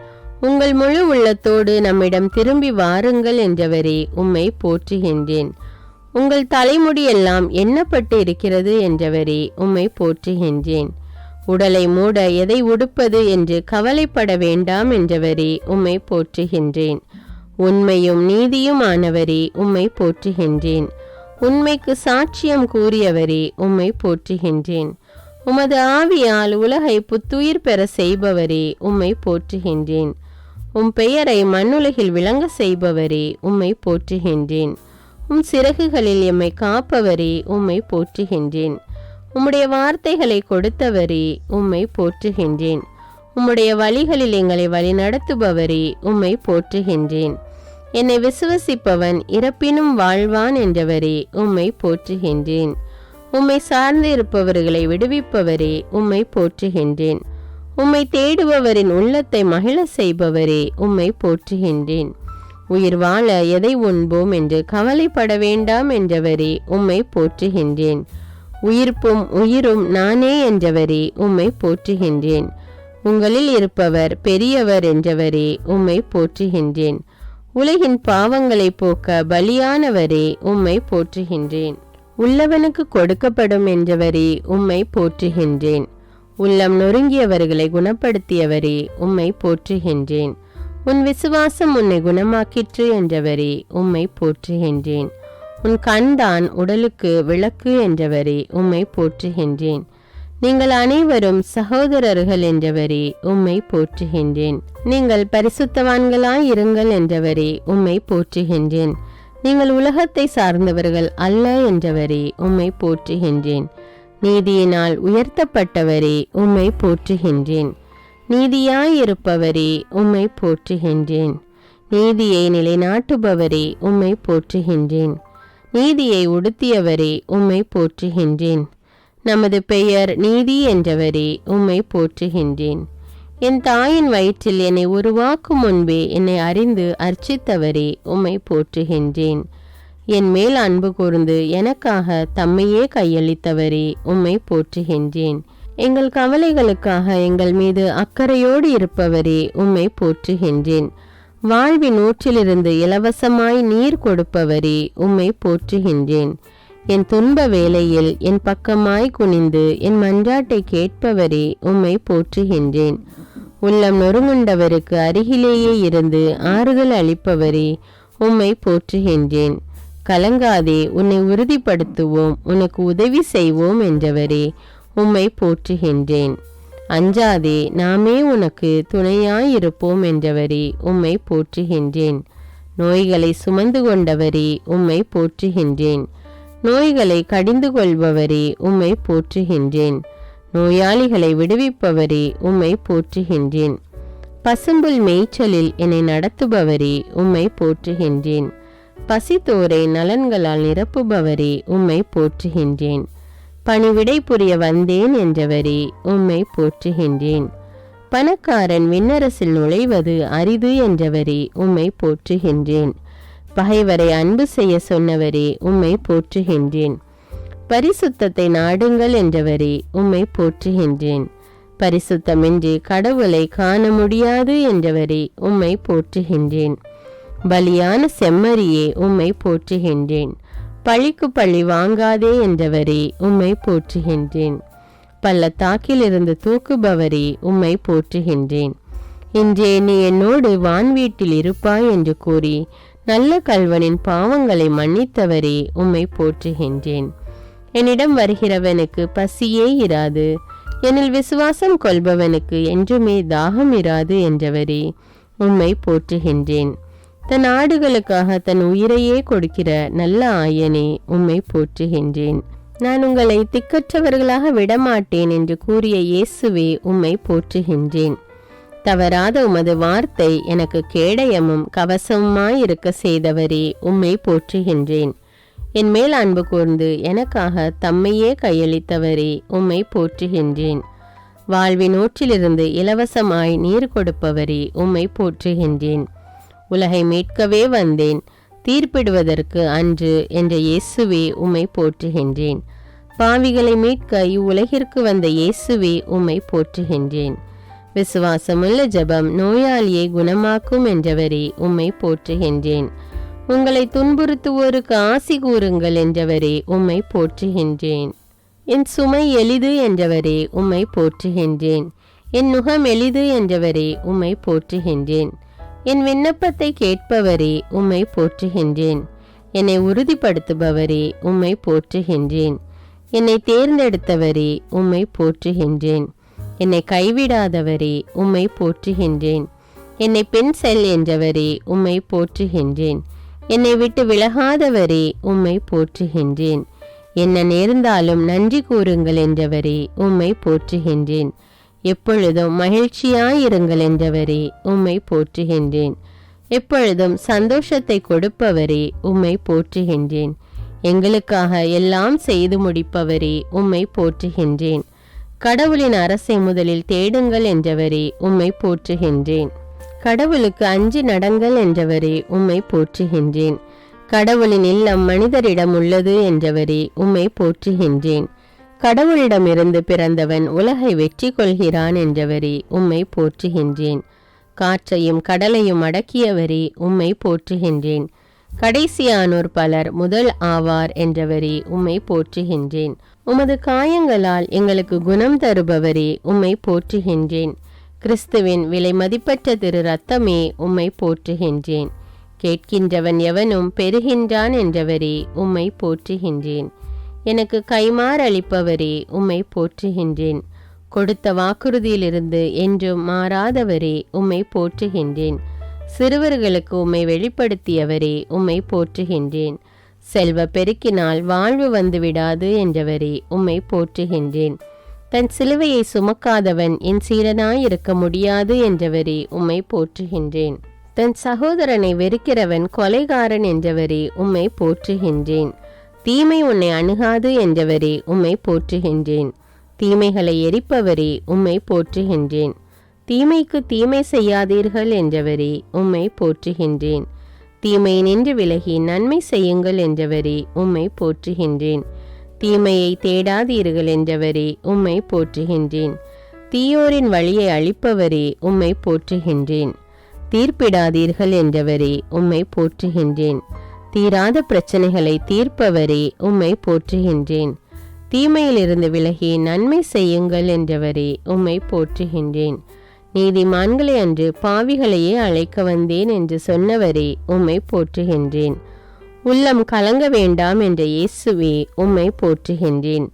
உங்கள் முழு உள்ளத்தோடு நம்மிடம் திரும்பி வாருங்கள் என்றவரே உம்மை போற்றுகின்றேன். உங்கள் தலைமுடியெல்லாம் எண்ணப்பட்டு இருக்கிறது என்றவரே உம்மை போற்றுகின்றேன். உடலை மூட எதை உடுப்பது என்று கவலைப்பட வேண்டாம் என்றவரே உம்மை போற்றுகின்றேன். உண்மையும் நீதியும் ஆனவரே உம்மை போற்றுகின்றேன். உண்மைக்கு சாட்சியம் கூறியவரே உம்மை போற்றுகின்றேன். உமது ஆவியால் உலகை புத்துயிர் பெற செய்பவரே உம்மை போற்றுகின்றேன். உம் பெயரை மண்ணுலகில் விளங்க செய்பவரே உம்மை போற்றுகின்றேன். சிறகுகளில் எம்மை காப்பவரே உம்மை போற்றுகின்றேன். உம்முடைய வார்த்தைகளை கொடுத்தவரே உம்மை போற்றுகின்றேன். உம்முடைய வழிகளில் எங்களை வழிநடத்துபவரே உம்மை போற்றுகின்றேன். என்னை விசுவசிப்பவன் இறப்பினும் வாழ்வான் என்றவரே உம்மை போற்றுகின்றேன். உம்மை சார்ந்து இருப்பவர்களை விடுவிப்பவரே உம்மை போற்றுகின்றேன். உம்மை தேடுபவரின் உள்ளத்தை மகிழ செய்பவரே உம்மை போற்றுகின்றேன். உயிர் வாழ எதை உண்போம் என்று கவலைப்பட வேண்டாம் என்றவரே உம்மை போற்றுகின்றேன். உயிர்ப்பும் உயிரும் நானே என்றவரே உம்மை போற்றுகின்றேன். உங்களில் இருப்பவர் பெரியவர் என்றவரே உம்மை போற்றுகின்றேன். உலகின் பாவங்களை போக்க பலியானவரே உம்மை போற்றுகின்றேன். உள்ளவனுக்கு கொடுக்கப்படும் என்றவரே உம்மை போற்றுகின்றேன். உள்ளம் நொறுங்கியவர்களை குணப்படுத்தியவரே உம்மை போற்றுகின்றேன். உன் விசுவாசம் உன்னை குணமாக்கிற்று என்றவரே உம்மை போற்றுகின்றேன். உன் கண்தான் உடலுக்கு விளக்கு என்றவரே உம்மை போற்றுகின்றேன். நீங்கள் அனைவரும் சகோதரர்கள் என்றவரே உம்மை போற்றுகின்றேன். நீங்கள் பரிசுத்தவான்களாய் இருங்கள் என்றவரே உம்மை போற்றுகின்றேன். நீங்கள் உலகத்தை சார்ந்தவர்கள் அல்ல என்றவரே உம்மை போற்றுகின்றேன். நீதியினால் உயர்த்தப்பட்டவரே உம்மை போற்றுகின்றேன். நீதியாயிருப்பவரே உம்மை போற்றுகின்றேன். நீதியை நிலைநாட்டுபவரே உம்மை போற்றுகின்றேன். நீதியை உடுத்தியவரே உம்மை போற்றுகின்றேன். நமது பெயர் நீதி என்றவரே உம்மை போற்றுகின்றேன். என் தாயின் வயிற்றில் என்னை உருவாக்கும் முன்பே என்னை அறிந்து அர்ச்சித்தவரே உம்மை போற்றுகின்றேன். என் மேல் அன்பு கூர்ந்து எனக்காக தம்மையே கையளித்தவரே உம்மை போற்றுகின்றேன். எங்கள் கவலைகளுக்காக எங்கள் மீது அக்கறையோடு இருப்பவரே உம்மை போற்றுகின்றேன். வாழ்வின் ஊற்றிலிருந்து இலவசமாய் நீர் கொடுப்பவரே உம்மை போற்றுகின்றேன். என் துன்ப வேளையில் என் பக்கமாய் குனிந்து என் மன்றாட்டை கேட்பவரே உம்மை போற்றுகின்றேன். உள்ளம் நொறுங்குண்டவருக்கு அருகிலேயே இருந்து ஆறுதல் அளிப்பவரே உம்மை போற்றுகின்றேன். கலங்காதே, உன்னை உறுதிப்படுத்துவோம், உனக்கு உதவி செய்வோம் என்றவரே உம்மை போற்றுகின்றேன். அஞ்சாதே, நாமே உனக்கு துணையாயிருப்போம் என்றவரே உம்மை போற்றுகின்றேன். நோய்களை சுமந்து கொண்டவரே உம்மை போற்றுகின்றேன். நோய்களை கடிந்து கொள்பவரே உம்மை போற்றுகின்றேன். நோயாளிகளை விடுவிப்பவரே உம்மை போற்றுகின்றேன். பசும்புல் மேய்ச்சலில் என்னை நடத்துபவரே உம்மை போற்றுகின்றேன். பசித்தோரை நலன்களால் நிரப்புபவரே உம்மை போற்றுகின்றேன். பணிவிடை புரிய வந்தேன் என்றவரே உம்மை போற்றுகின்றேன். பணக்காரன் விண்ணரசில் நுழைவது அரிது என்றவரே உம்மை போற்றுகின்றேன். பகைவரை அன்பு செய்ய சொன்னவரே உம்மை போற்றுகின்றேன். பரிசுத்தத்தை நாடுங்கள் என்றவரே உம்மை போற்றுகின்றேன். பரிசுத்தமின்றி கடவுளை காண முடியாது என்றவரே உம்மை போற்றுகின்றேன். பலியான செம்மறியே உம்மை போற்றுகின்றேன். பழிக்கு பழி வாங்காதே என்றவரே உம்மை போற்றுகின்றேன். பள்ளத்தாக்கிலிருந்து தூக்குபவரே உம்மை போற்றுகின்றேன். இன்றே நீ என்னோடு வான்வீட்டில் இருப்பாய் என்று கூறி நல்ல கல்வனின் பாவங்களை மன்னித்தவரே உம்மை போற்றுகின்றேன். என்னிடம் வருகிறவனுக்கு பசியே இராது, என்னில் விசுவாசம் கொள்பவனுக்கு என்றுமே தாகம் இராது என்றவரே உம்மை போற்றுகின்றேன். தன் ஆடுகளுக்காக தன் உயிரையே கொடுக்கிற நல்ல ஆயனே உம்மை போற்றுகின்றேன். நான் உங்களை திக்கற்றவர்களாக விடமாட்டேன் என்று கூறிய இயேசுவே உம்மை போற்றுகின்றேன். தவறாத உமது வார்த்தை எனக்கு கேடயமும் கவசமுமாயிருக்க செய்தவரே உம்மை போற்றுகின்றேன். என் மேல் அன்பு கூர்ந்து எனக்காக தம்மையே கையளித்தவரே உம்மை போற்றுகின்றேன். வாழ்வின் ஊற்றிலிருந்து இலவசமாய் நீர் கொடுப்பவரே உம்மை போற்றுகின்றேன். உலகை மீட்கவே வந்தேன், தீர்ப்பிடுவதற்கு அன்று என்ற இயேசுவே உம்மை போற்றுகின்றேன். பாவிகளை மீட்க இவ்வுலகிற்கு வந்த இயேசுவே உம்மை போற்றுகின்றேன். விசுவாசமுள்ள ஜெபம் நோயாளியை குணமாக்கும் என்றவரே உம்மை போற்றுகின்றேன். உங்களை துன்புறுத்துவோருக்கு ஆசி கூறுங்கள் என்றவரே உம்மை போற்றுகின்றேன். என் சுமை எளிது என்றவரே உம்மை போற்றுகின்றேன். என் நுகம் எளிது என்றவரே உம்மை போற்றுகின்றேன். என் விண்ணப்பத்தை கேட்பவரே உம்மை போற்றுகின்றேன். என்னை உறுதிப்படுத்துபவரே உம்மை போற்றுகின்றேன். என்னை தேர்ந்தெடுத்தவரே உம்மை போற்றுகின்றேன். என்னை கைவிடாதவரே உம்மை போற்றுகின்றேன். என்னை பெண் செல் என்றவரே உம்மை போற்றுகின்றேன். என்னை விட்டு விலகாதவரே உம்மை போற்றுகின்றேன். என்ன நேர்ந்தாலும் நன்றி கூறுங்கள் என்றவரே உம்மை போற்றுகின்றேன். எப்பொழுதும் மகிழ்ச்சியாயிருங்கள் என்றவரே உம்மை போற்றுகின்றேன். எப்பொழுதும் சந்தோஷத்தை கொடுப்பவரே உம்மை போற்றுகின்றேன். எங்களுக்காக எல்லாம் செய்து முடிப்பவரே உம்மை போற்றுகின்றேன். கடவுளின் அரசை முதலில் தேடுங்கள் என்றவரே உம்மை போற்றுகின்றேன். கடவுளுக்கு அஞ்சி நடங்கள் என்றவரே உம்மை போற்றுகின்றேன். கடவுளின் இல்லம் மனிதரிடம் உள்ளது என்றவரே உம்மை போற்றுகின்றேன். கடவுளிடமிருந்து பிறந்தவன் உலகை வெற்றி கொள்கிறான் என்றவரே உம்மை போற்றுகின்றேன். காற்றையும் கடலையும் அடக்கியவரே உம்மை போற்றுகின்றேன். கடைசியானோர் பலர் முதல் ஆவார் என்றவரே உம்மை போற்றுகின்றேன். உமது காயங்களால் எங்களுக்கு குணம் தருபவரே உம்மை போற்றுகின்றேன். கிறிஸ்துவின் விலை மதிப்பற்ற திரு ரத்தமே உம்மை போற்றுகின்றேன். கேட்கின்றவன் எவனும் பெறுகின்றான் என்றவரே உம்மை போற்றுகின்றேன். எனக்கு கைமாறளிப்பவரே உம்மை போற்றுகின்றேன். கொடுத்த வாக்குறுதியிலிருந்து என்றும் மாறாதவரே உம்மை போற்றுகின்றேன். சிறுவர்களுக்கு உம்மை வெளிப்படுத்தியவரே உம்மை போற்றுகின்றேன். செல்வ பெருக்கினால் வாழ்வு வந்துவிடாது என்றவரே உம்மை போற்றுகின்றேன். தன் சிலுவையை சுமக்காதவன் என் சீடனாயிருக்க முடியாது என்றவரே உம்மை போற்றுகின்றேன். தன் சகோதரனை வெறுக்கிறவன் கொலைகாரன் என்றவரே உம்மை போற்றுகின்றேன். தீமை உன்னை அணுகாது என்றவரே உம்மை போற்றுகின்றேன். தீமைகளை எரிப்பவரே உம்மை போற்றுகின்றேன். தீமைக்கு தீமை செய்யாதீர்கள் என்றவரே உம்மை போற்றுகின்றேன். தீமை நின்று விலகி நன்மை செய்யுங்கள் என்றவரே உம்மை போற்றுகின்றேன். தீமையை தேடாதீர்கள் என்றவரே உம்மை போற்றுகின்றேன். தீயோரின் வழியை அழிப்பவரே உம்மை போற்றுகின்றேன். தீர்ப்பிடாதீர்கள் என்றவரே உம்மை போற்றுகின்றேன். தீராத பிரச்சனைகளை தீர்ப்பவரே உம்மை போற்றுகின்றேன். தீமையிலிருந்து விலகி நன்மை செய்யுங்கள் என்றவரே உம்மை போற்றுகின்றேன். நீதிமான்களை அன்று பாவிகளையே அழைக்க வந்தேன் என்று சொன்னவரே உம்மை போற்றுகின்றேன். உள்ளம் கலங்க வேண்டாம் என்ற இயேசுவே உம்மை போற்றுகின்றேன்.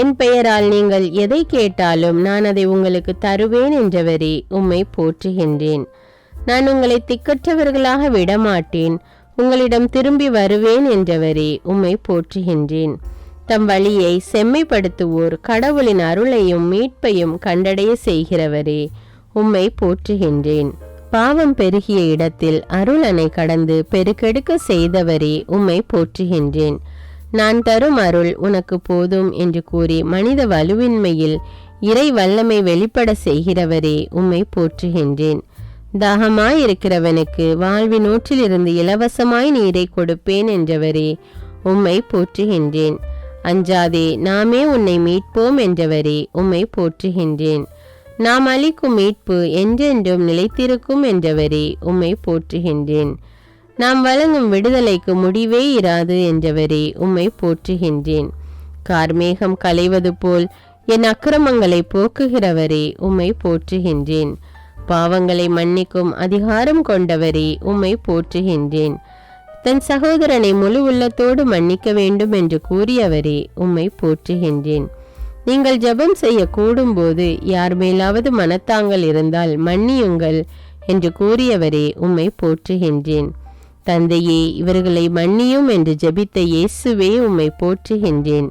என் பெயரால் நீங்கள் எதை கேட்டாலும் நான் அதை உங்களுக்கு தருவேன் என்றவரே உம்மை போற்றுகின்றேன். நான் உங்களை திக்கற்றவர்களாக விடமாட்டேன், உங்களிடம் திரும்பி வருவேன் என்றவரே உம்மை போற்றுகின்றேன். தம் வழியை செம்மைப்படுத்துவோர் கடவுளின் அருளையும் மீட்பையும் கண்டடைய செய்கிறவரே உம்மை போற்றுகின்றேன். பாவம் பெருகிய இடத்தில் அருள் அணை கடந்து பெருக்கெடுக்க செய்தவரே உம்மை போற்றுகின்றேன். நான் தரும் அருள் உனக்கு போதும் என்று கூறி மனித வலுவின்மையில் இறை வல்லமை வெளிப்பட செய்கிறவரே உம்மை போற்றுகின்றேன். தாகமாயிருக்கிறவனுக்கு வாழ்வின் ஊற்றிலிருந்து இலவசமாய் நீரை கொடுப்பேன் என்றவரே உம்மை போற்றுகின்றேன். அஞ்சாதே, நாமே உன்னை மீட்போம் என்றவரே உம்மை போற்றுகின்றேன். நாம் அளிக்கும் மீட்பு என்றென்றும் நிலைத்திருக்கும் என்றவரே உம்மை போற்றுகின்றேன். நாம் வழங்கும் விடுதலைக்கு முடிவே இராது என்றவரே உம்மை போற்றுகின்றேன். கார்மேகம் களைவது போல் என் அக்கிரமங்களை போக்குகிறவரே உம்மை போற்றுகின்றேன். பாவங்களை மன்னிக்கும் அதிகாரம் கொண்டவரே உம்மை போற்றுகின்றேன். தன் சகோதரனை முழு உள்ளத்தோடு மன்னிக்க வேண்டும் என்று கூறியவரே உம்மை போற்றுகின்றேன். நீங்கள் ஜெபம் செய்ய கூடும்போது யார் மேலாவது மனத்தாங்கள் இருந்தால் மன்னியுங்கள் என்று கூறியவரே உம்மை போற்றுகின்றேன். தந்தையே, இவர்களை மன்னியும் என்று ஜெபித்த இயேசுவே உம்மை போற்றுகின்றேன்.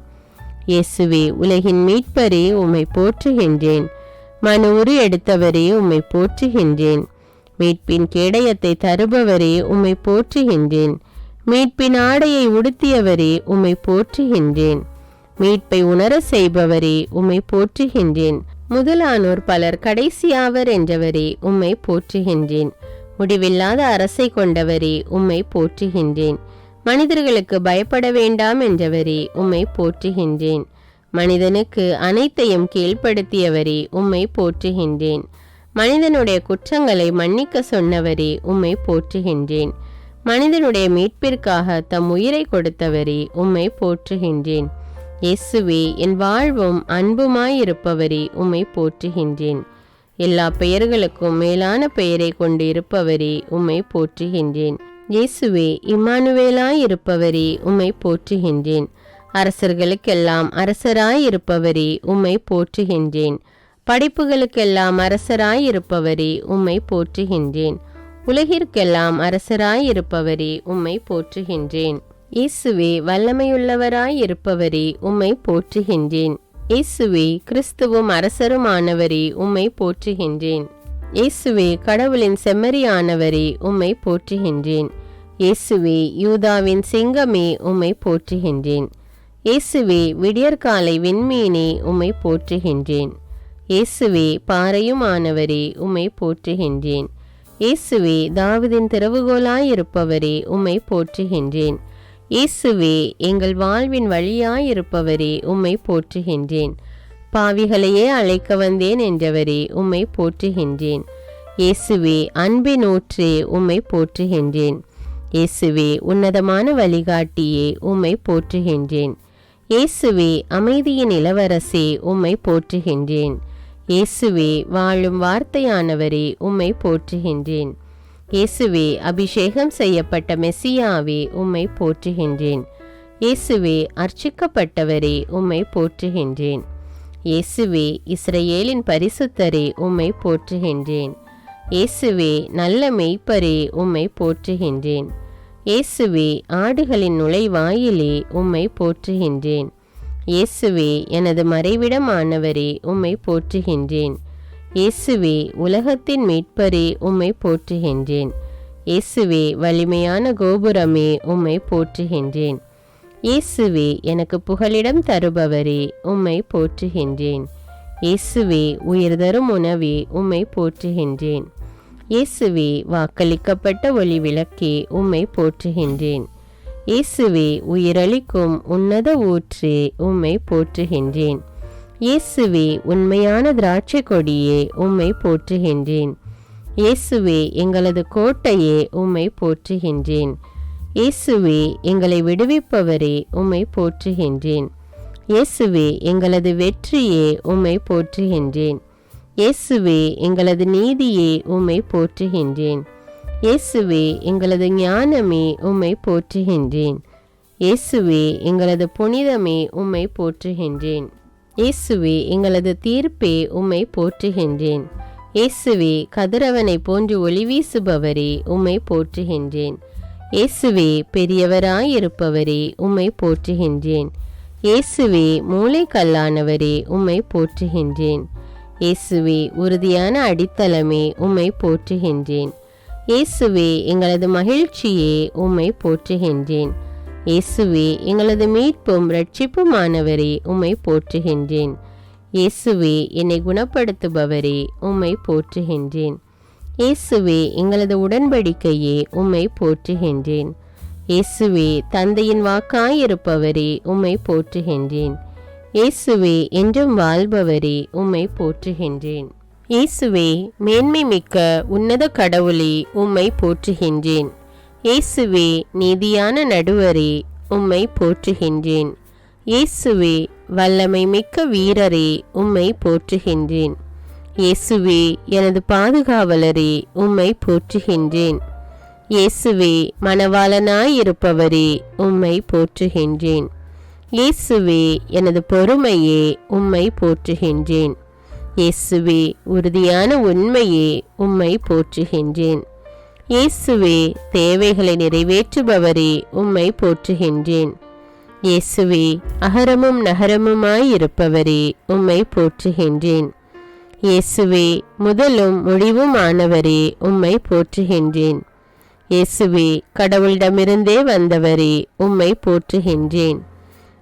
இயேசுவே, உலகின் மீட்பரே உம்மை போற்றுகின்றேன். மனு உரு எடுத்தவரே உம்மை போற்றுகின்றேன். மீட்பின் கேடயத்தை தருபவரே உம்மை போற்றுகின்றேன். மீட்பின் ஆடையை உடுத்தியவரே உம்மை போற்றுகின்றேன். மீட்பை உணர செய்பவரே உம்மை போற்றுகின்றேன். முதலானோர் பலர் கடைசியாவர் என்றவரே உம்மை போற்றுகின்றேன். முடிவில்லாத அரசை கொண்டவரே உம்மை போற்றுகின்றேன். மனிதர்களுக்கு பயப்பட வேண்டாம் என்றவரே உம்மை போற்றுகின்றேன். மனிதனுக்கு அனைத்தையும் கீழ்ப்படுத்தியவரே உம்மை போற்றுகின்றேன். மனிதனுடைய குற்றங்களை மன்னிக்க சொன்னவரே உம்மை போற்றுகின்றேன். மனிதனுடைய மீட்பிற்காக தம் உயிரை கொடுத்தவரே உம்மை போற்றுகின்றேன். இயேசுவே, என் வாழ்வும் அன்புமாயிருப்பவரே உம்மை போற்றுகின்றேன். எல்லா பெயர்களுக்கும் மேலான பெயரை கொண்டு இருப்பவரே உம்மை போற்றுகின்றேன். இயேசுவே, இம்மானுவேலாயிருப்பவரே உம்மை போற்றுகின்றேன். அரசர்களுக்கெல்லாம் அரசராயிருப்பவரே உம்மை போற்றுகின்றேன். படைப்புகளுக்கெல்லாம் அரசராயிருப்பவரே உம்மை போற்றுகின்றேன். உலகிற்கெல்லாம் அரசராயிருப்பவரே, உம்மை போற்றுகின்றேன். இயேசுவே, வல்லமையுள்ளவராயிருப்பவரே, உம்மை போற்றுகின்றேன். இயேசுவே, கிறிஸ்துவும் அரசருமானவரே, உம்மை போற்றுகின்றேன். இயேசுவே, கடவுளின் செம்மறியானவரே, உம்மை போற்றுகின்றேன். இயேசுவே, யூதாவின் சிங்கமே, உம்மை போற்றுகின்றேன். இயேசுவே, விடியற்காலை விண்மீனே, உம்மை போற்றுகின்றேன். இயேசுவே, பாறையுமானவரே, உம்மை போற்றுகின்றேன். இயேசுவே, தாவீதின் திறவுகோலாயிருப்பவரே, உம்மை போற்றுகின்றேன். இயேசுவே, எங்கள் வாழ்வின் வழியாயிருப்பவரே, உம்மை போற்றுகின்றேன். பாவிகளையே அழைக்க வந்தேன் என்றவரே, உம்மை போற்றுகின்றேன். இயேசுவே, அன்பின் ஊற்றே, உம்மை போற்றுகின்றேன். இயேசுவே, உன்னதமான வழிகாட்டியே, உம்மை போற்றுகின்றேன். இயேசுவே, அமைதியின் இளவரசே, உம்மை போற்றுகின்றேன். இயேசுவே, வாழும் வார்த்தையானவரே, உம்மை போற்றுகின்றேன். இயேசுவே, அபிஷேகம் செய்யப்பட்ட மெசியாவே, உம்மை போற்றுகின்றேன். இயேசுவே, அர்ச்சிக்கப்பட்டவரே, உம்மை போற்றுகின்றேன். இயேசுவே, இஸ்ரவேலின் பரிசுத்தரே, உம்மை போற்றுகின்றேன். இயேசுவே, நல்ல மெய்ப்பரே, உம்மை போற்றுகின்றேன். இயேசுவே, ஆடுகளின் நுழைவாயிலே, உம்மை போற்றுகின்றேன். இயேசுவே, எனது மறைவிடமானவரே, உம்மை போற்றுகின்றேன். இயேசுவே, உலகத்தின் மீட்பரே, உம்மை போற்றுகின்றேன். இயேசுவே, வலிமையான கோபுரமே, உம்மை போற்றுகின்றேன். இயேசுவே, எனக்கு புகலிடம் தருபவரே, உம்மை போற்றுகின்றேன். இயேசுவே, உயிர் தரும் உணவே, உம்மை போற்றுகின்றேன். இயேசுவே, வாக்களிக்கப்பட்ட ஒளி விளக்கே, உம்மை போற்றுகின்றேன். இயேசுவே, உயிரளிக்கும் உன்னத ஊற்றே, உம்மை போற்றுகின்றேன். இயேசுவே, உண்மையான திராட்சை கொடியே, உம்மை போற்றுகின்றேன். இயேசுவே, எங்களது கோட்டையே, உம்மை போற்றுகின்றேன். இயேசுவே, எங்களை விடுவிப்பவரே, உம்மை போற்றுகின்றேன். இயேசுவே, எங்களது வெற்றியே, உம்மை போற்றுகின்றேன். இயேசுவே, எங்களது நீதியே, உம்மை போற்றுகின்றேன். இயேசுவே, எங்களது ஞானமே, உம்மை போற்றுகின்றேன். இயேசுவே, எங்களது புனிதமே, உம்மை போற்றுகின்றேன். இயேசுவே, எங்களது தீர்ப்பே, உம்மை போற்றுகின்றேன். இயேசுவே, கதிரவனை போன்று ஒளி வீசுபவரே, உம்மை போற்றுகின்றேன். இயேசுவே, பெரியவராயிருப்பவரே, உம்மை போற்றுகின்றேன். இயேசுவே, மூலைக்கல்லானவரே, உம்மை போற்றுகின்றேன். இயேசுவே, உறுதியான அடித்தளமே, உம்மை போற்றுகின்றேன். இயேசுவே, எங்களது மகிழ்ச்சியே, உம்மை போற்றுகின்றேன். இயேசுவே, எங்களது மீட்பும் இரட்சிப்புமானவரே, உம்மை போற்றுகின்றேன். இயேசுவே, என்னை குணப்படுத்துபவரே, உம்மை போற்றுகின்றேன். இயேசுவே, எங்களது உடன்படிக்கையே, உம்மை போற்றுகின்றேன். இயேசுவே, தந்தையின் வாக்காயிருப்பவரே, உம்மை போற்றுகின்றேன். இயேசுவே, என்றும் வாழ்பவரே, உம்மை போற்றுகின்றேன். இயேசுவே, மேன்மை மிக்க உன்னத கடவுளே, உம்மை போற்றுகின்றேன். இயேசுவே, நீதியான நடுவரே, உம்மை போற்றுகின்றேன். இயேசுவே, வல்லமை மிக்க வீரரே, உம்மை போற்றுகின்றேன். இயேசுவே, எனது பாதுகாவலரே, உம்மை போற்றுகின்றேன். இயேசுவே, மணவாளனாயிருப்பவரே, உம்மை போற்றுகின்றேன். இயேசுவே, எனது பொறுமையே, உம்மை போற்றுகின்றேன். இயேசுவே, உறுதியான உண்மையே, உம்மை போற்றுகின்றேன். இயேசுவே, தேவைகளை நிறைவேற்றுபவரே, உம்மை போற்றுகின்றேன். இயேசுவே, அகரமும் நகரமுமாயிருப்பவரே, உம்மை போற்றுகின்றேன். இயேசுவே, முதலும் முடிவுமானவரே, உம்மை போற்றுகின்றேன். இயேசுவே, கடவுளிடமிருந்தே வந்தவரே, உம்மை போற்றுகின்றேன்.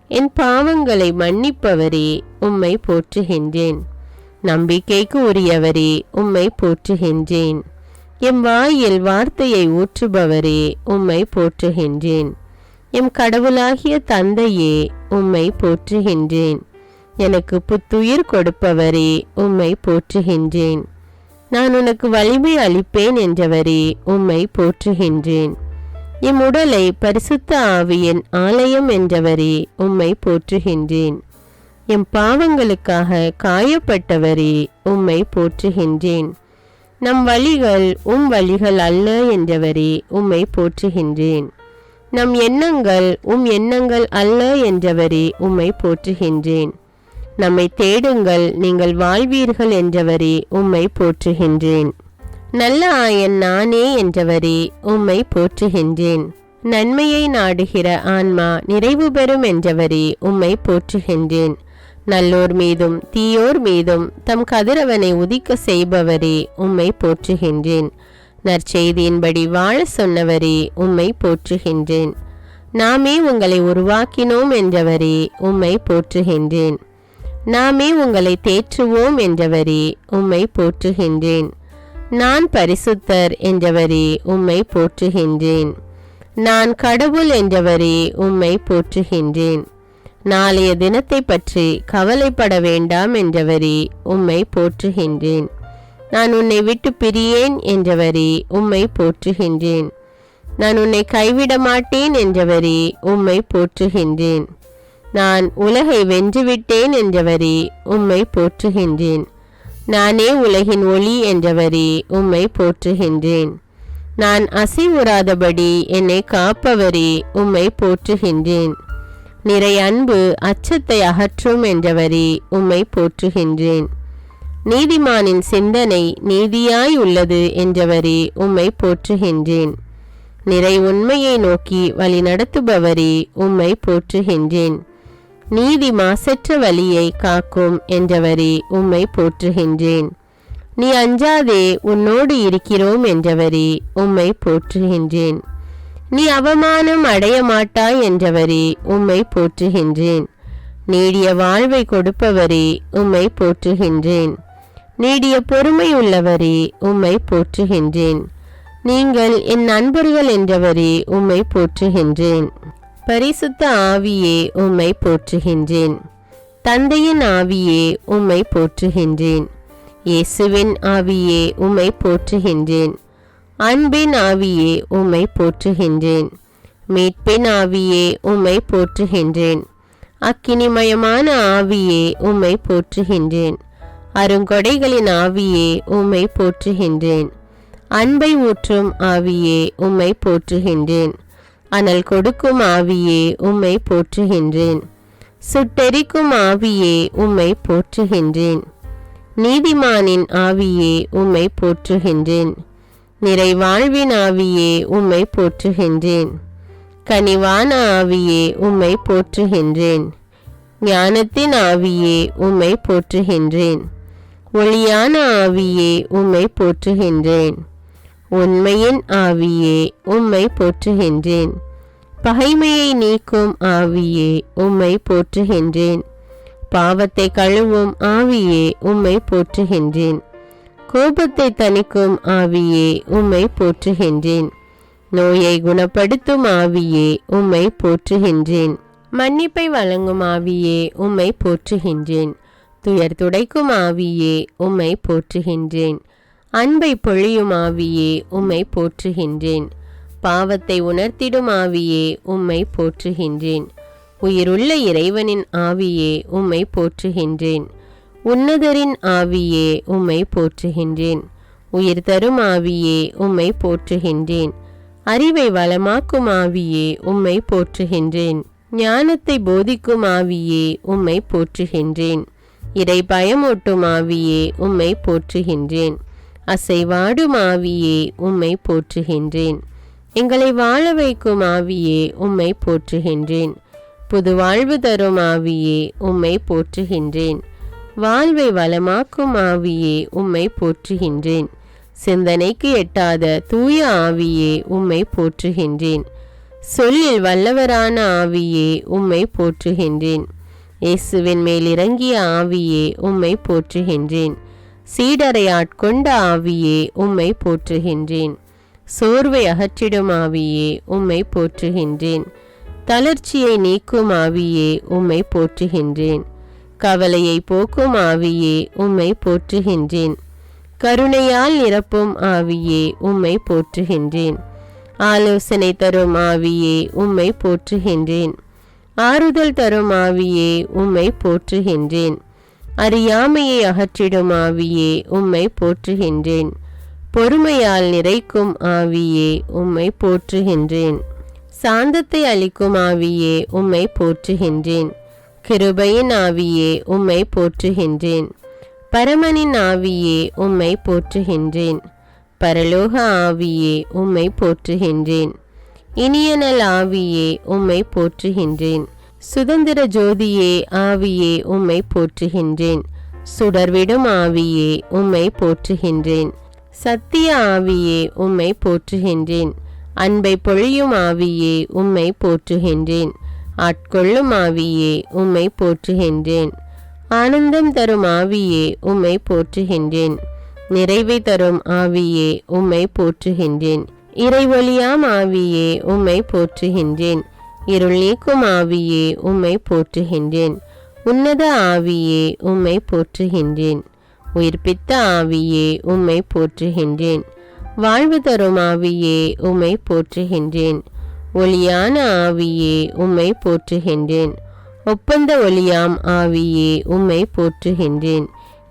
என் பாவங்களை மன்னிப்பவரே, உம்மை போற்றுகின்றேன். நம்பிக்கைக்கு உரியவரே, உம்மை போற்றுகின்றேன். எம் வாயில் வார்த்தையை ஊற்றுபவரே, உம்மை போற்றுகின்றேன். எம் கடவுளாகிய தந்தையே, உம்மை போற்றுகின்றேன். எனக்கு புத்துயிர் கொடுப்பவரே, உம்மை போற்றுகின்றேன். நான் உனக்கு வலிமை அளிப்பேன் என்றவரே, உம்மை போற்றுகின்றேன். எம் உடலை பரிசுத்த ஆவியின் ஆலயம் என்றவரே, உம்மை போற்றுகின்றேன். எம் பாவங்களுக்காக காயப்பட்டவரே, உம்மை போற்றுகின்றேன். நம் வழிகள் உம் வழிகள் அல்ல என்றவரே, உம்மை போற்றுகின்றேன். நம் எண்ணங்கள் உம் எண்ணங்கள் அல்ல என்றவரே, உம்மை போற்றுகின்றேன். நம்மை தேடுங்கள், நீங்கள் வாழ்வீர்கள் என்றவரே, உம்மை போற்றுகின்றேன். நல்ல ஆயன் நானே என்றவரே உம்மை போற்றுகின்றேன். நன்மையை நாடுகிற ஆன்மா நிறைவு பெறும் என்றவரே உம்மை போற்றுகின்றேன். நல்லோர் மீதும் தீயோர் மீதும் தம் கதிரவனை உதிக்க செய்பவரே உம்மை போற்றுகின்றேன். நற்செய்தியின்படி வாழ சொன்னவரே உம்மை போற்றுகின்றேன். நாமே உங்களை உருவாக்கினோம் என்றவரே உம்மை போற்றுகின்றேன். நாமே உங்களை தேற்றுவோம் என்றவரே உம்மை போற்றுகின்றேன். நான் பரிசுத்தர் என்றவரே உம்மை போற்றுகின்றேன். நான் கடவுள் என்றவரே உம்மை போற்றுகின்றேன். நாளைய தினத்தை பற்றி கவலைப்பட வேண்டாம் என்றவரே உம்மை போற்றுகின்றேன். நான் உன்னை விட்டு பிரியேன் என்றவரே உம்மை போற்றுகின்றேன். நான் உன்னை கைவிட மாட்டேன் என்றவரே உம்மை போற்றுகின்றேன். நான் உலகை வென்றுவிட்டேன் என்றவரே உம்மை போற்றுகின்றேன். நானே உலகின் ஒளி என்றவரே உம்மை போற்றுகின்றேன். நான் அசைவுறாதபடி என்னை காப்பவரே உம்மை போற்றுகின்றேன். நிறை அன்பு அச்சத்தை அகற்றும் என்றவரே உம்மை போற்றுகின்றேன். நீதிமானின் சிந்தனை நீதியாய் உள்ளது என்றவரே உம்மை போற்றுகின்றேன். நிறை உண்மையை நோக்கி வழி நடத்துபவரே உம்மை போற்றுகின்றேன். நீதி மாசற்ற வழியை காக்கும் என்றவரே உம்மை போற்றுகின்றேன். நீ அஞ்சாதே உன்னோடு இருக்கிறோம் என்றவரே உம்மை போற்றுகின்றேன். நீ அவமானம் அடைய மாட்டாய் என்றவரே உம்மை போற்றுகின்றேன். நீடிய வாழ்வை கொடுப்பவரே உம்மை போற்றுகின்றேன். நீடிய பொறுமை உள்ளவரே உம்மை போற்றுகின்றேன். நீங்கள் என் நண்பர்கள் என்றவரே உம்மை போற்றுகின்றேன். பரிசுத்த ஆவியே உம்மை போற்றுகின்றேன். தந்தையின் ஆவியே உம்மை போற்றுகின்றேன். இயேசுவின் ஆவியே உம்மை போற்றுகின்றேன். அன்பின் ஆவியே உம்மை போற்றுகின்றேன். மீட்பின் ஆவியே உம்மை போற்றுகின்றேன். அக்கினிமயமான ஆவியே உம்மை போற்றுகின்றேன். அருங்கொடைகளின் ஆவியே உம்மை போற்றுகின்றேன். அன்பை ஊற்றும் ஆவியே உம்மை போற்றுகின்றேன். அனல் கொடுக்கும் ஆவியே உம்மை போற்றுகின்றேன். சுட்டெரிக்கும் ஆவியே உம்மை போற்றுகின்றேன். நீதிமானின் ஆவியே உம்மை போற்றுகின்றேன். நிறைவாழ்வின் ஆவியே உம்மை போற்றுகின்றேன். கனிவான ஆவியே உம்மை போற்றுகின்றேன். ஞானத்தின் ஆவியே உம்மை போற்றுகின்றேன். ஒளியான ஆவியே உம்மை போற்றுகின்றேன். உண்மையின் ஆவியே உம்மை போற்றுகின்றேன். பகைமையை நீக்கும் ஆவியே உம்மை போற்றுகின்றேன். பாவத்தை கழுவும் ஆவியே உம்மை போற்றுகின்றேன். கோபத்தை தணிக்கும் ஆவியே உம்மை போற்றுகின்றேன். நோயை குணப்படுத்தும் ஆவியே உம்மை போற்றுகின்றேன். மன்னிப்பை வழங்கும் ஆவியே உம்மை போற்றுகின்றேன். துயர் துடைக்கும் ஆவியே உம்மை போற்றுகின்றேன். அன்பை பொழியும் ஆவியே உம்மை போற்றுகின்றேன். பாவத்தை உணர்த்திடும் ஆவியே உம்மை போற்றுகின்றேன். உயிருள்ள இறைவனின் ஆவியே உம்மை போற்றுகின்றேன். உன்னதரின் ஆவியே உம்மை போற்றுகின்றேன். உயிர் தரும் ஆவியே உம்மை போற்றுகின்றேன். அறிவை வளமாக்கும் ஆவியே உம்மை போற்றுகின்றேன். ஞானத்தை போதிக்கும் ஆவியே உம்மை போற்றுகின்றேன். இறை பயமூட்டும் ஆவியே உம்மை போற்றுகின்றேன். அசைவாடும் ஆவியே உம்மை போற்றுகின்றேன். எங்களை வாழ வைக்கும் ஆவியே உம்மை போற்றுகின்றேன். புது வாழ்வு தரும் ஆவியே உம்மை போற்றுகின்றேன். வாழ்வை வளமாக்கும் ஆவியே உம்மை போற்றுகின்றேன். சிந்தனைக்கு எட்டாத தூய ஆவியே உம்மை போற்றுகின்றேன். சொல்லில் வல்லவரான ஆவியே உம்மை போற்றுகின்றேன். இயேசுவின் மேல் இறங்கிய ஆவியே உம்மை போற்றுகின்றேன். சீடரை ஆட்கொண்ட ஆவியே உம்மை போற்றுகின்றேன். சோர்வை அகற்றிடும் ஆவியே உம்மை போற்றுகின்றேன். தளர்ச்சியை நீக்கும் ஆவியே உம்மை போற்றுகின்றேன். கவலையை போக்கும் ஆவியே உம்மை போற்றுகின்றேன். கருணையால் நிரப்பும் ஆவியே உம்மை போற்றுகின்றேன். ஆலோசனை தரும் ஆவியே உம்மை போற்றுகின்றேன். ஆறுதல் தரும் ஆவியே உம்மை போற்றுகின்றேன். அறியாமையை அகற்றிடும் ஆவியே உம்மை போற்றுகின்றேன். பொறுமையால் நிறைக்கும் ஆவியே உம்மை போற்றுகின்றேன். சாந்தத்தை அளிக்கும் ஆவியே உம்மை போற்றுகின்றேன். கிருபையின் ஆவியே உம்மை போற்றுகின்றேன். பரமனின் ஆவியே உம்மை போற்றுகின்றேன். பரலோக ஆவியே உம்மை போற்றுகின்றேன். இனியனல் ஆவியே உம்மை போற்றுகின்றேன். சுதந்திர ஜோதியே ஆவியே உம்மை போற்றுகின்றேன். சுடர்விடும் ஆவியே உம்மை போற்றுகின்றேன். சத்திய ஆவியே உம்மை போற்றுகின்றேன். அன்பை பொழியும் ஆவியே உம்மை போற்றுகின்றேன். ஆட்கொள்ளும் ஆவியே உம்மை போற்றுகின்றேன். ஆனந்தம் தரும் ஆவியே உம்மை போற்றுகின்றேன். நிறைவை தரும் ஆவியே உம்மை போற்றுகின்றேன். இறைவொளியாம் ஆவியே உம்மை போற்றுகின்றேன். இருள் நீக்கும் ஆவியே உம்மை போற்றுகின்றேன். உன்னத ஆவியே உம்மை போற்றுகின்றேன். உயிர்ப்பித்த ஆவியே உம்மை போற்றுகின்றேன். வாழ்வு தரும் ஆவியே உம்மை போற்றுகின்றேன். ஒளியான ஆவியே உம்மை போற்றுகின்றேன். ஒப்பந்த ஒளியாம் ஆவியே உம்மை போற்றுகின்றேன்.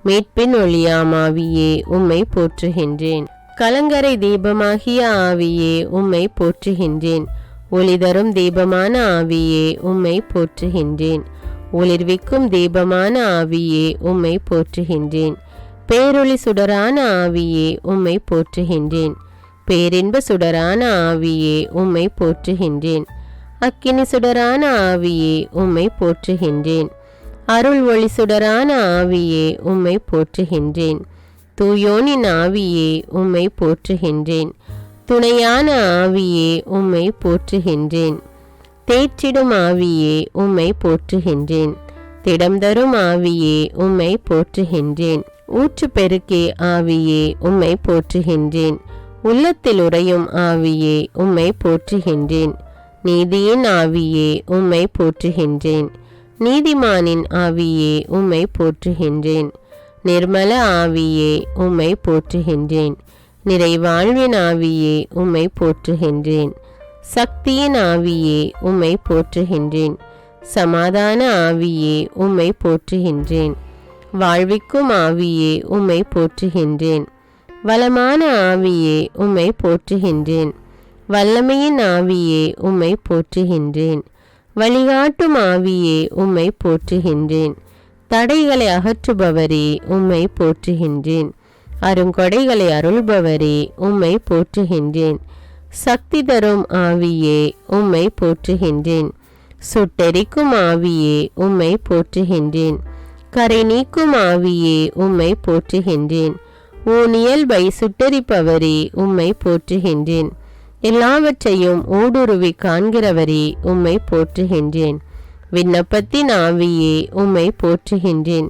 மீட்பின் ஒளியாம் ஆவியே உம்மை போற்றுகின்றேன். கலங்கரை தீபமாகிய ஆவியே உம்மை போற்றுகின்றேன். ஒளி தரும் தீபமான ஆவியே உம்மை போற்றுகின்றேன். ஒளிர்விக்கும் தீபமான ஆவியே உம்மை போற்றுகின்றேன். பேரொளி சுடரான ஆவியே உம்மை போற்றுகின்றேன். பேரின்ப சுடரான ஆவியே உம்மை போற்றுகின்றேன். அக்கினி சுடரான ஆவியே உம்மை போற்றுகின்றேன். அருள் ஒளி சுடரான ஆவியே உம்மை போற்றுகின்றேன். தூயோனின் ஆவியே உம்மை போற்றுகின்றேன். துணையான ஆவியே உம்மை போற்றுகின்றேன். தேற்றிடும் ஆவியே உம்மை போற்றுகின்றேன். திடம் தரும் ஆவியே உம்மை போற்றுகின்றேன். ஊற்று பெருக்கே ஆவியே உம்மை போற்றுகின்றேன். உள்ளத்தில் உறையும் ஆவியே உம்மை போற்றுகின்றேன். நீதியின் ஆவியே உம்மை போற்றுகின்றேன். நீதிமானின் ஆவியே உம்மை போற்றுகின்றேன். நிர்மல ஆவியே உம்மை போற்றுகின்றேன். நிறைவாழ்வின் ஆவியே உம்மை போற்றுகின்றேன். சக்தியின் ஆவியே உம்மை போற்றுகின்றேன். சமாதான ஆவியே உம்மை போற்றுகின்றேன். வாழ்விக்கும் ஆவியே உம்மை போற்றுகின்றேன். வளமான ஆவியே உம்மை போற்றுகின்றேன். வல்லமையின் ஆவியே உம்மை போற்றுகின்றேன். வழிகாட்டும் ஆவியே உம்மை போற்றுகின்றேன். தடைகளை அகற்றுபவரே உம்மை போற்றுகின்றேன். அருங்கொடைகளை அருள்பவரே உம்மை போற்றுகின்றேன். சக்தி தரும் ஆவியே உம்மை போற்றுகின்றேன். சுட்டெரிக்கும் ஆவியே உம்மை போற்றுகின்றேன். கரை நீக்கும் ஆவியே உம்மை போற்றுகின்றேன். ஊனியல்பை சுட்டெரிப்பவரே உம்மை போற்றுகின்றேன். எல்லாவற்றையும் ஊடுருவி காண்கிறவரே உம்மை போற்றுகின்றேன். விண்ணப்பத்தின் ஆவியே உம்மை போற்றுகின்றேன்.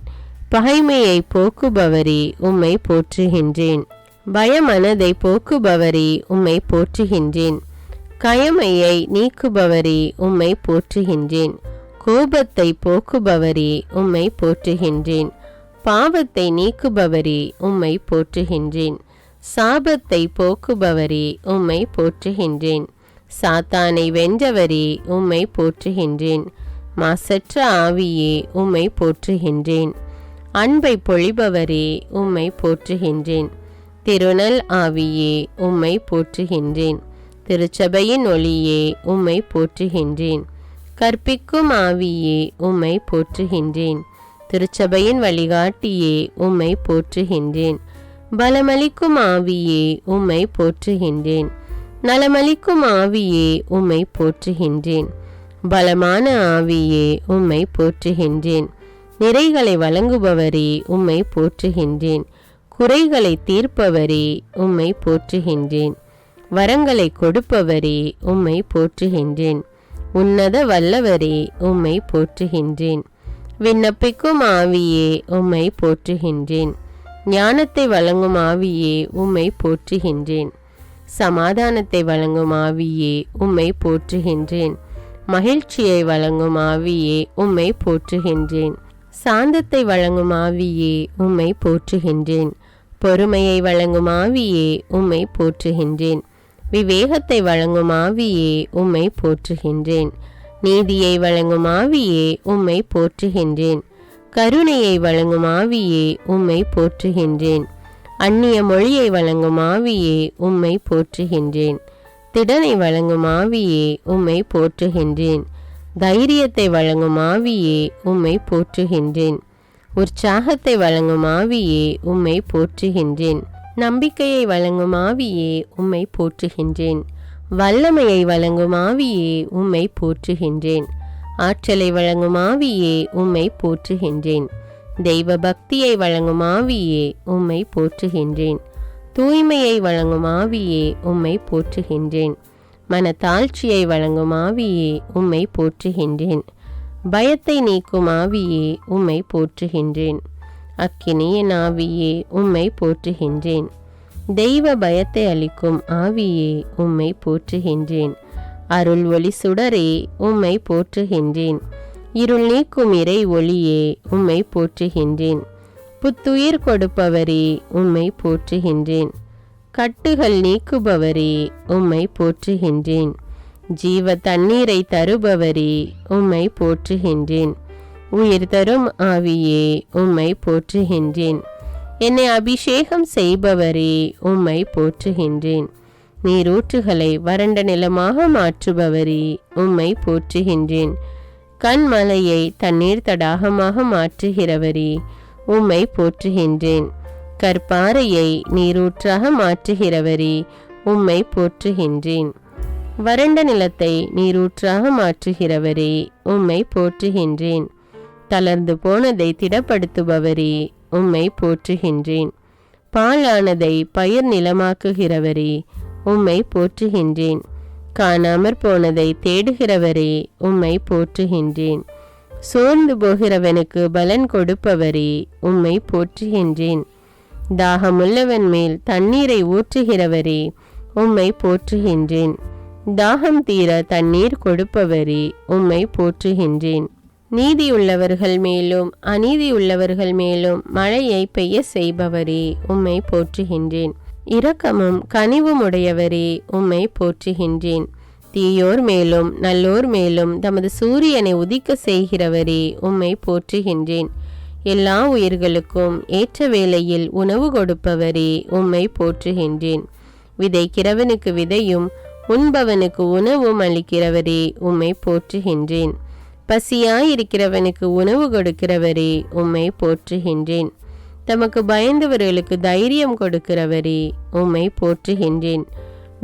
பகைமையை போக்குபவரே உம்மை போற்றுகின்றேன். பயமனதை போக்குபவரே உம்மை போற்றுகின்றேன். கயமையை நீக்குபவரே உம்மை போற்றுகின்றேன். கோபத்தை போக்குபவரே உம்மை போற்றுகின்றேன். பாவத்தை நீக்குபவரே உம்மை போற்றுகின்றேன். சாபத்தை போக்குபவரே உம்மை போற்றுகின்றேன். சாத்தானை வென்றவரே உம்மை போற்றுகின்றேன். மாசற்ற ஆவியே உம்மை போற்றுகின்றேன். அன்பை பொழிபவரே உம்மை போற்றுகின்றேன். திருநல் ஆவியே உம்மை போற்றுகின்றேன். திருச்சபையின் ஒளியே உம்மை போற்றுகின்றேன். கற்பிக்கும் ஆவியே உம்மை போற்றுகின்றேன். திருச்சபையின் வழிகாட்டியே உம்மை போற்றுகின்றேன். பலமளிக்கும் ஆவியே உம்மை போற்றுகின்றேன். நலமளிக்கும் ஆவியே உம்மை போற்றுகின்றேன். பலமான ஆவியே உம்மை போற்றுகின்றேன். நிறைகளை வழங்குபவரே உம்மை போற்றுகின்றேன். குறைகளை தீர்ப்பவரே உம்மை போற்றுகின்றேன். வரங்களை கொடுப்பவரே உம்மை போற்றுகின்றேன். உன்னத வல்லவரே உம்மை போற்றுகின்றேன். விண்ணப்பிக்கும் ஆவியே உம்மை போற்றுகின்றேன். ஞானத்தை வழங்கும் ஆவியே உம்மை போற்றுகின்றேன். சமாதானத்தை வழங்கும் ஆவியே உம்மை போற்றுகின்றேன். மகிழ்ச்சியை வழங்கும் ஆவியே உம்மை போற்றுகின்றேன். சாந்தத்தை வழங்கும் ஆவியே உம்மை போற்றுகின்றேன். பொறுமையை வழங்கும் ஆவியே உம்மை போற்றுகின்றேன். விவேகத்தை வழங்கும் ஆவியே உம்மை போற்றுகின்றேன். நீதியை வழங்கும் ஆவியே உம்மை போற்றுகின்றேன். கருணையை வழங்கும் ஆவியே உம்மை போற்றுகின்றேன். அந்நிய மொழியை வழங்கும் ஆவியே உம்மை போற்றுகின்றேன். திடனை வழங்கும் ஆவியே உம்மை போற்றுகின்றேன். தைரியத்தை வழங்கும் ஆவியே உம்மை போற்றுகின்றேன். உற்சாகத்தை வழங்கும் ஆவியே உம்மை போற்றுகின்றேன். நம்பிக்கையை வழங்கும் ஆவியே உம்மை போற்றுகின்றேன். வல்லமையை வழங்கும் ஆவியே உம்மை போற்றுகின்றேன். ஆற்றலை வழங்கும் ஆவியே உம்மை போற்றுகின்றேன். தெய்வ பக்தியை வழங்கும் ஆவியே உம்மை போற்றுகின்றேன். தூய்மையை வழங்கும் ஆவியே உம்மை போற்றுகின்றேன். மனத்தாழ்ச்சியை வழங்கும் ஆவியே உம்மை போற்றுகின்றேன். பயத்தை நீக்கும் ஆவியே உம்மை போற்றுகின்றேன். அக்கினியின் ஆவியே உம்மை போற்றுகின்றேன். தெய்வ பயத்தை அளிக்கும் ஆவியே உம்மை போற்றுகின்றேன். அருள் ஒளி சுடரே உம்மை போற்றுகின்றேன். இருள் நீக்கும் இறை ஒளியே உம்மை போற்றுகின்றேன். புத்துயிர் கொடுப்பவரே உம்மை போற்றுகின்றேன். கட்டுகள் நீக்குபவரே உம்மை போற்றுகின்றேன். ஜீவ தண்ணீரை தருபவரே உம்மை போற்றுகின்றேன். உயிர் தரும் ஆவியே உம்மை போற்றுகின்றேன். என்னை அபிஷேகம் செய்பவரே உம்மை போற்றுகின்றேன். நீரூற்றுகளை வறண்ட நிலமாக மாற்றுபவரே உம்மை போற்றுகின்றேன். கண்மலையை தண்ணீர் தடாகமாக மாற்றுகிறவரே உம்மை போற்றுகின்றேன். கற்பாறையை நீரூற்றாக மாற்றுகிறவரே உம்மை போற்றுகின்றேன். வறண்ட நிலத்தை நீரூற்றாக மாற்றுகிறவரே உம்மை போற்றுகின்றேன். தளர்ந்து போனதை திடப்படுத்துபவரே உம்மை போற்றுகின்றேன். பாழானதை பயிர் நிலமாக்குகிறவரே உம்மை போற்றுகின்றேன். காணாமற் போனதை தேடுகிறவரே உம்மை போற்றுகின்றேன். சோர்ந்து போகிறவனுக்கு பலன் கொடுப்பவரே உம்மை போற்றுகின்றேன். தாகமுள்ளவன் மேல் தண்ணீரை ஊற்றுகிறவரே உம்மை போற்றுகின்றேன். தாகம் தீர தண்ணீர் கொடுப்பவரே உம்மை போற்றுகின்றேன். நீதியுள்ளவர்கள் மேலும் அநீதியுள்ளவர்கள் மேலும் மழையை பெய்ய செய்பவரே உம்மை போற்றுகின்றேன். இரக்கமும் கனிவும் உடையவரே உம்மை போற்றுகின்றேன். தீயோர் மேலும் நல்லோர் மேலும் தமது சூரியனை உதிக்க செய்கிறவரே உம்மை போற்றுகின்றேன். எல்லா உயிர்களுக்கும் ஏற்ற வேளையில் உணவு கொடுப்பவரே உம்மை போற்றுகின்றேன். விதைக்கிறவனுக்கு விதையும் உண்பவனுக்கு உணவும் அளிக்கிறவரே உம்மை போற்றுகின்றேன். பசியாயிருக்கிறவனுக்கு உணவு கொடுக்கிறவரே உம்மை போற்றுகின்றேன். தமக்கு பயந்தவர்களுக்கு தைரியம் கொடுக்கிறவரே உம்மை போற்றுகின்றேன்.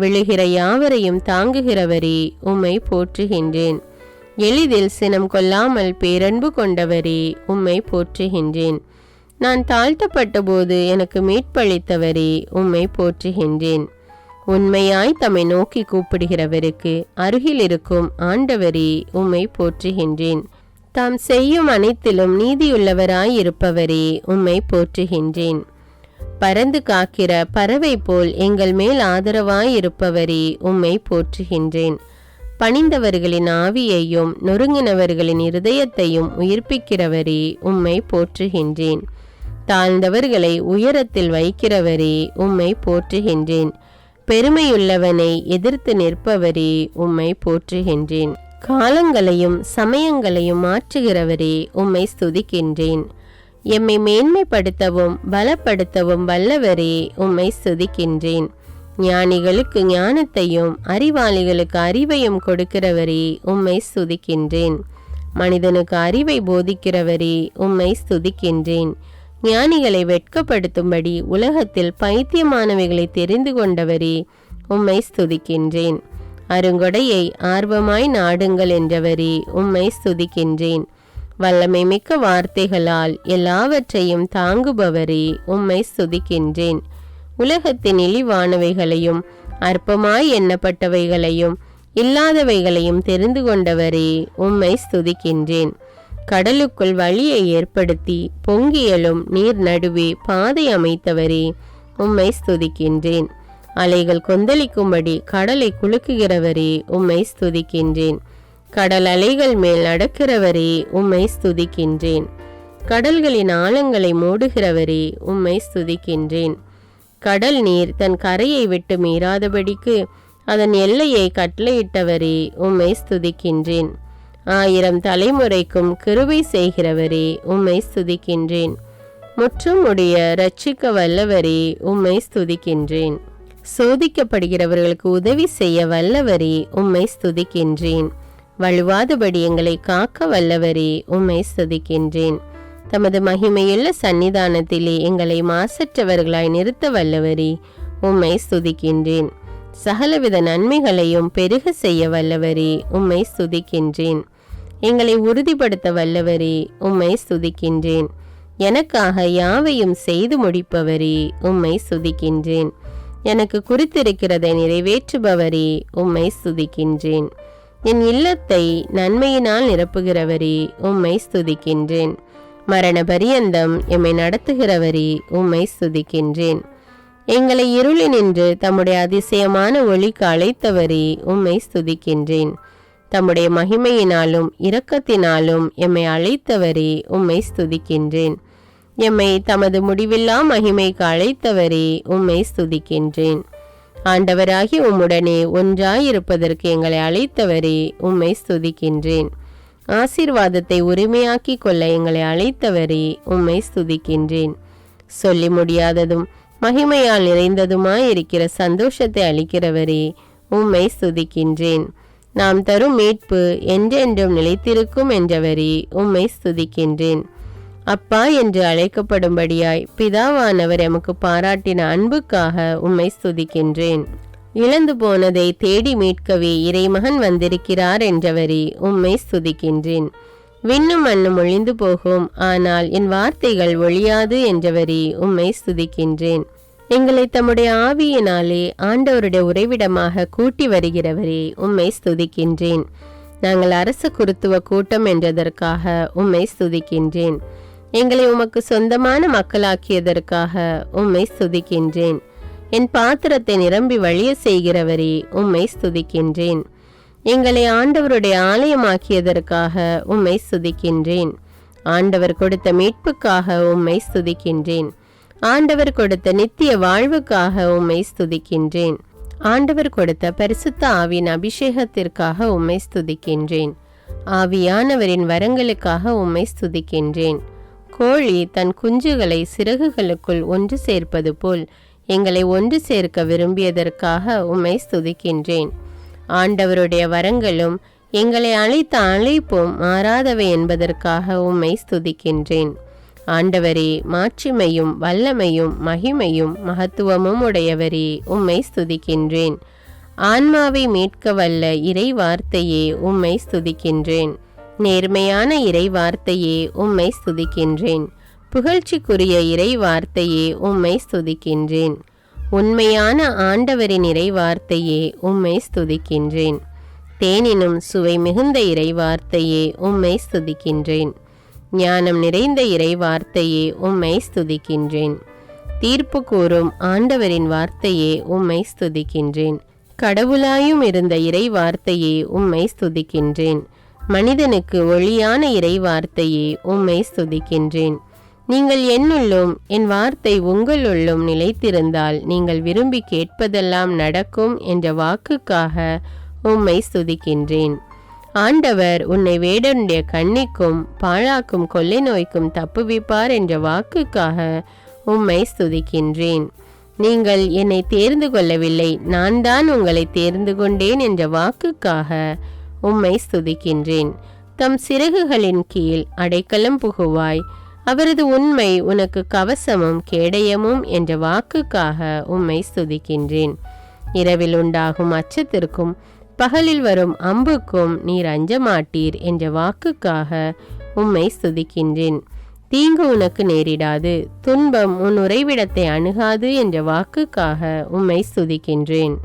விழுகிற யாவரையும் தாங்குகிறவரே உம்மை போற்றுகின்றேன். எளிதில் சினம் கொள்ளாமல் பேரன்பு கொண்டவரே உம்மை போற்றுகின்றேன். நான் தாழ்த்தப்பட்ட போது எனக்கு மீட்பளித்தவரே உம்மை போற்றுகின்றேன். உண்மையாய் தம்மை நோக்கி கூப்பிடுகிறவருக்கு அருகில் இருக்கும் ஆண்டவரே உம்மை போற்றுகின்றேன். தாம் செய்யும் அனைத்திலும் நீதியுள்ளவராய் இருப்பவரே உம்மை போற்றுகின்றேன். பறந்து காக்கிற பறவை போல் எங்கள் மேல் ஆதரவாய் இருப்பவரே உம்மை போற்றுகின்றேன். பணிந்தவர்களின் ஆவியையும் நொறுங்கினவர்களின் இருதயத்தையும் உயிர்ப்பிக்கிறவரே உம்மை போற்றுகின்றேன். தாழ்ந்தவர்களை உயரத்தில் வைக்கிறவரே உம்மை போற்றுகின்றேன். பெருமையுள்ளவனை எதிர்த்து நிற்பவரே உம்மை போற்றுகின்றேன். காலங்களையும் சமயங்களையும் மாற்றுகிறவரே உம்மை ஸ்துதிக்கின்றேன். எம்மை மேன்மைப்படுத்தவும் பலப்படுத்தவும் வல்லவரே உம்மை ஸ்துதிக்கின்றேன். ஞானிகளுக்கு ஞானத்தையும் அறிவாளிகளுக்கு அறிவையும் கொடுக்கிறவரே உம்மை ஸ்துதிக்கின்றேன். மனிதனுக்கு அறிவை போதிக்கிறவரே உம்மை ஸ்துதிக்கின்றேன். ஞானிகளை வெட்கப்படுத்தும்படி உலகத்தில் பைத்தியமானவைகளை தெரிந்து கொண்டவரே உம்மை ஸ்துதிக்கின்றேன். அருங்கொடையை ஆர்வமாய் நாடுங்கள் என்றவரே உம்மை ஸ்துதிக்கின்றேன். வல்லமை மிக்க வார்த்தைகளால் எல்லாவற்றையும் தாங்குபவரே உம்மை ஸ்துதிக்கின்றேன். உலகத்தின் இழிவானவைகளையும் அற்பமாய் எண்ணப்பட்டவைகளையும் இல்லாதவைகளையும் தெரிந்து கொண்டவரே உம்மை ஸ்துதிக்கின்றேன். கடலுக்குள் வழியை ஏற்படுத்தி பொங்கியலும் நீர் நடுவே பாதை அமைத்தவரே உம்மை ஸ்துதிக்கின்றேன். அலைகள் கொந்தளிக்கும்படி கடலை குலுக்குகிறவரே உம்மை ஸ்துதிக்கின்றேன். கடல் அலைகள் மேல் நடக்கிறவரே உம்மை ஸ்துதிக்கின்றேன். கடல்களின் ஆழங்களை மூடுகிறவரே உம்மை ஸ்துதிக்கின்றேன். கடல் நீர் தன் கரையை விட்டு மீறாதபடிக்கு அதன் எல்லையை கட்டளையிட்டவரே உம்மை ஸ்துதிக்கின்றேன். 1000 தலைமுறைக்கும் கிருபை செய்கிறவரே உம்மை ஸ்துதிக்கின்றேன். முற்றும் உடைய இரட்சிக்க வல்லவரே உம்மை ஸ்துதிக்கின்றேன். சோதிக்கப்படுகிறவர்களுக்கு உதவி செய்ய வல்லவரே உம்மை ஸ்துதிக்கின்றேன். வழுவாதபடி எங்களை காக்க வல்லவரே உம்மை ஸ்துதிக்கின்றேன். தமது மகிமையுள்ள சந்நிதானத்திலே எங்களை மாசற்றவர்களாய் நிறுத்த வல்லவரே, உம்மை ஸ்துதிக்கின்றேன். சகலவித நன்மைகளையும் பெருக செய்ய வல்லவரே, உம்மை ஸ்துதிக்கின்றேன். எங்களை உறுதிப்படுத்த வல்லவரே, உம்மை ஸ்துதிக்கின்றேன். எனக்காக யாவையும் செய்து முடிப்பவரே, உம்மை ஸ்துதிக்கின்றேன். எனக்கு குறித்திருக்கிறதை நிறைவேற்றுபவரே, உம்மை ஸ்துதிக்கின்றேன். என் இல்லத்தை நன்மையினால் நிரப்புகிறவரே, உம்மை ஸ்துதிக்கின்றேன். மரண பரியந்தம் எம்மை நடத்துகிறவரே, உம்மை ஸ்துதிக்கின்றேன். எங்களை இருளினின்று தம்முடைய அதிசயமான ஒளிக்கு அழைத்தவரே, உம்மை ஸ்துதிக்கின்றேன். தம்முடைய மகிமையினாலும் இரக்கத்தினாலும் எம்மை அழைத்தவரே, உம்மை ஸ்துதிக்கின்றேன். எம்மை தமது முடிவில்லா மகிமைக்கு அழைத்தவரே, உம்மை ஸ்துதிக்கின்றேன். ஆண்டவராகி உம்முடனே ஒன்றாயிருப்பதற்கு எங்களை அழைத்தவரே, உம்மை ஸ்துதிக்கின்றேன். ஆசீர்வாதத்தை உரிமையாக்கி கொள்ள எங்களை அழைத்தவரே, உம்மை ஸ்துதிக்கின்றேன். சொல்லி முடியாததும் மகிமையால் நிறைந்ததுமாயிருக்கிற சந்தோஷத்தை அளிக்கிறவரே, உம்மை ஸ்துதிக்கின்றேன். நாம் தரும் மீட்பு என்றென்றும் நிலைத்திருக்கும் என்றவரே, உம்மை ஸ்துதிக்கின்றேன். அப்பா என்று அழைக்கப்படும்படியாய் பிதாவானவர் எமக்கு பாராட்டின அன்புக்காக உம்மை ஸ்துதிக்கின்றேன். இழந்து போனதை தேடி மீட்கவே இறைமகன் வந்திருக்கிறார் என்றவரே, உம்மை ஸ்துதிக்கின்றேன். விண்ணும் மண்ணும் ஒழிந்து போகும், ஆனால் என் வார்த்தைகள் ஒழியாது என்றவரே, உம்மை ஸ்துதிக்கின்றேன். எங்களை தம்முடைய ஆவியினாலே ஆண்டவருடைய உறைவிடமாக கூட்டி வருகிறவரே, உம்மை ஸ்துதிக்கின்றேன். நாங்கள் அரச குருத்துவ கூட்டம் என்றதற்காக உம்மை ஸ்துதிக்கின்றேன். எங்களை உமக்கு சொந்தமான மக்களாக்கியதற்காக உம்மை ஸ்துதிக்கின்றேன். என் பாத்திரத்தை நிரம்பி வழிய செய்கிறவரே, உம்மை ஸ்துதிக்கின்றேன். எங்களை ஆண்டவருடைய ஆலயமாக்கியதற்காக உம்மை ஸ்துதிக்கின்றேன். ஆண்டவர் கொடுத்த மீட்புக்காக உம்மை ஸ்துதிக்கின்றேன். ஆண்டவர் கொடுத்த நித்திய வாழ்வுக்காக உம்மை ஸ்துதிக்கின்றேன். ஆண்டவர் கொடுத்த பரிசுத்த ஆவியின் அபிஷேகத்திற்காக உம்மை ஸ்துதிக்கின்றேன். ஆவியானவரின் வரங்களுக்காக உம்மை ஸ்துதிக்கின்றேன். கோழி தன் குஞ்சுகளை சிறகுகளுக்குள் ஒன்று சேர்ப்பது போல் எங்களை ஒன்று சேர்க்க விரும்பியதற்காக உம்மை ஸ்துதிக்கின்றேன். ஆண்டவருடைய வரங்களும் எங்களை அழைத்த அழைப்பும் மாறாதவை என்பதற்காக உம்மை ஸ்துதிக்கின்றேன். ஆண்டவரே, மாட்சிமையும் வல்லமையும் மகிமையும் மகத்துவமும் உடையவரே, உம்மை ஸ்துதிக்கின்றேன். ஆன்மாவை மீட்க வல்ல இறை வார்த்தையே, உம்மை ஸ்துதிக்கின்றேன். நேர்மையான இறை வார்த்தையே, உம்மை ஸ்துதிக்கின்றேன். புகழ்ச்சிக்குரிய இறை வார்த்தையே, உம்மை ஸ்துதிக்கின்றேன். உண்மையான ஆண்டவரின் இறை வார்த்தையே, உம்மை ஸ்துதிக்கின்றேன். தேனினும் சுவை மிகுந்த இறை வார்த்தையே, உம்மை ஸ்துதிக்கின்றேன். ஞானம் நிறைந்த இறை வார்த்தையே, உம்மை ஸ்துதிக்கின்றேன். தீர்ப்பு கூறும் ஆண்டவரின் வார்த்தையே, உம்மை ஸ்துதிக்கின்றேன். கடவுளாயும் இருந்த இறை வார்த்தையே, உம்மை ஸ்துதிக்கின்றேன். மனிதனுக்கு ஒளியான இறை வார்த்தையே, உம்மை ஸ்துதிக்கின்றேன். நீங்கள் என்னுள்ளும் என் வார்த்தை உங்களுள்ளும் நிலைத்திருந்தால் நீங்கள் விரும்பி கேட்பதெல்லாம் நடக்கும் என்ற வாக்குக்காக உம்மை ஸ்துதிக்கின்றேன். ஆண்டவர் உன்னை வேடனுடைய கண்ணிக்கும் பாழாக்கும் கொள்ளை நோய்க்கும் தப்புவிப்பார் என்ற வாக்குக்காக உம்மை ஸ்துதிக்கின்றேன். நீங்கள் என்னை தேர்ந்து கொள்ளவில்லை, நான் தான் உங்களை தேர்ந்து கொண்டேன் என்ற வாக்குக்காக உம்மை ஸ்துதிக்கின்றேன். தம் சிறகுகளின் கீழ் அடைக்கலம் புகுவாய், அவரது உண்மை உனக்கு கவசமும் கேடயமும் என்ற வாக்குக்காக உம்மை ஸ்துதிக்கின்றேன். இரவில் உண்டாகும் அச்சத்திற்கும் பகலில் வரும் அம்புக்கும் நீர் அஞ்ச மாட்டீர் என்ற வாக்குக்காக உம்மை ஸ்துதிக்கின்றேன். தீங்கு உனக்கு நேரிடாது, துன்பம் உன் உறைவிடத்தை அணுகாது என்ற வாக்குக்காக உம்மை ஸ்துதிக்கின்றேன்.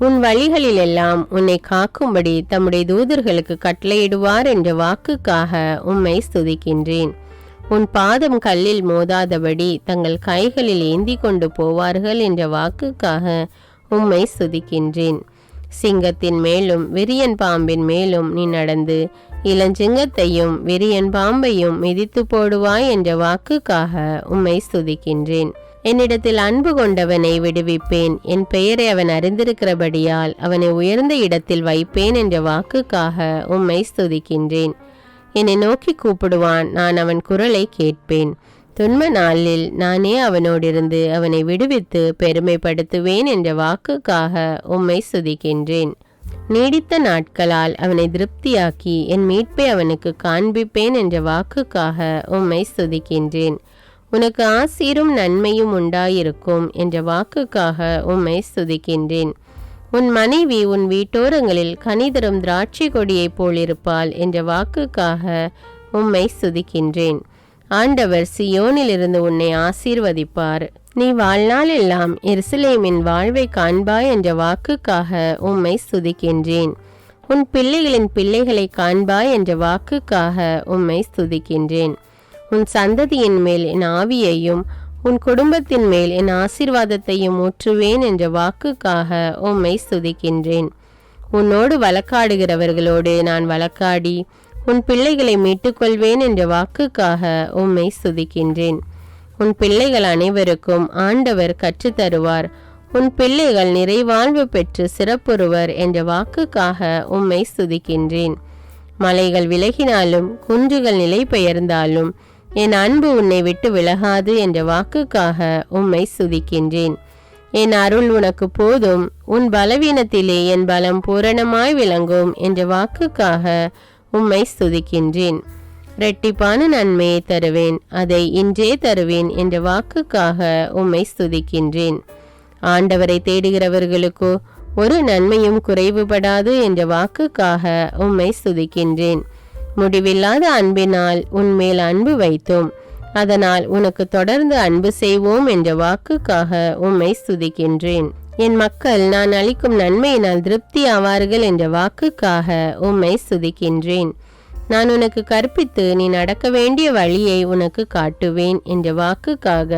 உன் வழிகளிலெல்லாம் உன்னை காக்கும்படி தம்முடைய தூதர்களுக்கு கட்டளையிடுவார் என்ற வாக்குக்காக உம்மை ஸ்துதிக்கின்றேன். உன் பாதம் கல்லில் மோதாதபடி தங்கள் கைகளில் ஏந்தி கொண்டு போவார்கள் என்ற வாக்குக்காக உம்மை ஸ்துதிக்கின்றேன். சிங்கத்தின் மேலும் விரியன் பாம்பின் மேலும் நீ நடந்து இளஞ்சிங்கத்தையும் விரியன் பாம்பையும் மிதித்து போடுவாய் என்ற வாக்குக்காக உம்மை ஸ்துதிக்கின்றேன். என்னிடத்தில் அன்பு கொண்டவனை விடுவிப்பேன், என் பெயரை அவன் அறிந்திருக்கிறபடியால் அவனை உயர்ந்த இடத்தில் வைப்பேன் என்ற வாக்குக்காக உம்மை ஸ்துதிக்கின்றேன். என்னை நோக்கி கூப்பிடுவான், நான் அவன் குரலை கேட்பேன். துன்ப நாளில் நானே அவனோடிருந்து அவனை விடுவித்து பெருமைப்படுத்துவேன் என்ற வாக்குக்காக உம்மை ஸ்துதிக்கின்றேன். நீடித்த நாட்களால் அவனை திருப்தியாக்கி என் மீட்பை அவனுக்கு காண்பிப்பேன் என்ற வாக்குக்காக உம்மை ஸ்துதிக்கின்றேன். உனக்கு ஆசீரும் நன்மையும் உண்டாயிருக்கும் என்ற வாக்குக்காக உம்மை ஸ்துதிக்கின்றேன். உன் மனைவி உன் வீட்டோரங்களில் கனிதரும் திராட்சை கொடியைப் போலிருப்பாள் என்ற வாக்குக்காக உம்மை ஸ்துதிக்கின்றேன். ஆண்டவர் சியோனிலிருந்து உன்னை ஆசீர்வதிப்பார். நீ வாழ்நாள் எல்லாம் எருசலேமின் வாழ்வை காண்பாய் என்ற வாக்குக்காக உம்மை ஸ்துதிக்கின்றேன். உன் பிள்ளைகளின் பிள்ளைகளை காண்பாய் என்ற வாக்குக்காக உம்மை ஸ்துதிக்கின்றேன். உன் சந்ததியின் மேல் என் ஆவியையும் உன் குடும்பத்தின் மேல் என் ஆசீர்வாதத்தையும் ஊற்றுவேன் என்ற வாக்குக்காக உம்மை ஸ்துதிக்கின்றேன். உன்னோடு வழக்காடுகிறவர்களோடு நான் வழக்காடி உன் பிள்ளைகளை மீட்டுக்கொள்வேன் என்ற வாக்குக்காக உம்மை ஸ்துதிக்கின்றேன். உன் பிள்ளைகள் அனைவருக்கும் ஆண்டவர் கற்றுத்தருவார். உன் பிள்ளைகள் நிறைவாழ்வு பெற்று சிறப்புறுவர் என்ற வாக்குக்காக உம்மை ஸ்துதிக்கின்றேன். மலைகள் விலகினாலும் குன்றுகள் நிலை பெயர்ந்தாலும் என் அன்பு உன்னை விட்டு விலகாது என்ற வாக்குக்காக உம்மை ஸ்துதிக்கின்றேன். என் அருள் உனக்கு போதும், உன் பலவீனத்திலே என் பலம் பூரணமாய் விளங்கும் என்ற வாக்குக்காக உம்மை ஸ்துதிக்கின்றேன். இரட்டிப்பான நன்மையை தருவேன், அதை இன்றே தருவேன் என்ற வாக்குக்காக உம்மை ஸ்துதிக்கின்றேன். ஆண்டவரை தேடுகிறவர்களுக்கோ ஒரு நன்மையும் குறைவுபடாது என்ற வாக்குக்காக உம்மை ஸ்துதிக்கின்றேன். முடிவில்லாத அன்பினால் உன்மேல் அன்பு வைத்தோம், அதனால் உனக்கு தொடர்ந்து அன்பு செய்வோம் என்ற வாக்குக்காக உம்மை ஸ்துதிக்கின்றேன். என் மக்கள் நான் அளிக்கும் நன்மையினால் திருப்தி ஆவார்கள் என்ற வாக்குக்காக உம்மை ஸ்துதிக்கின்றேன். நான் உனக்கு கற்பித்து நீ நடக்க வேண்டிய வழியை உனக்கு காட்டுவேன் என்ற வாக்குக்காக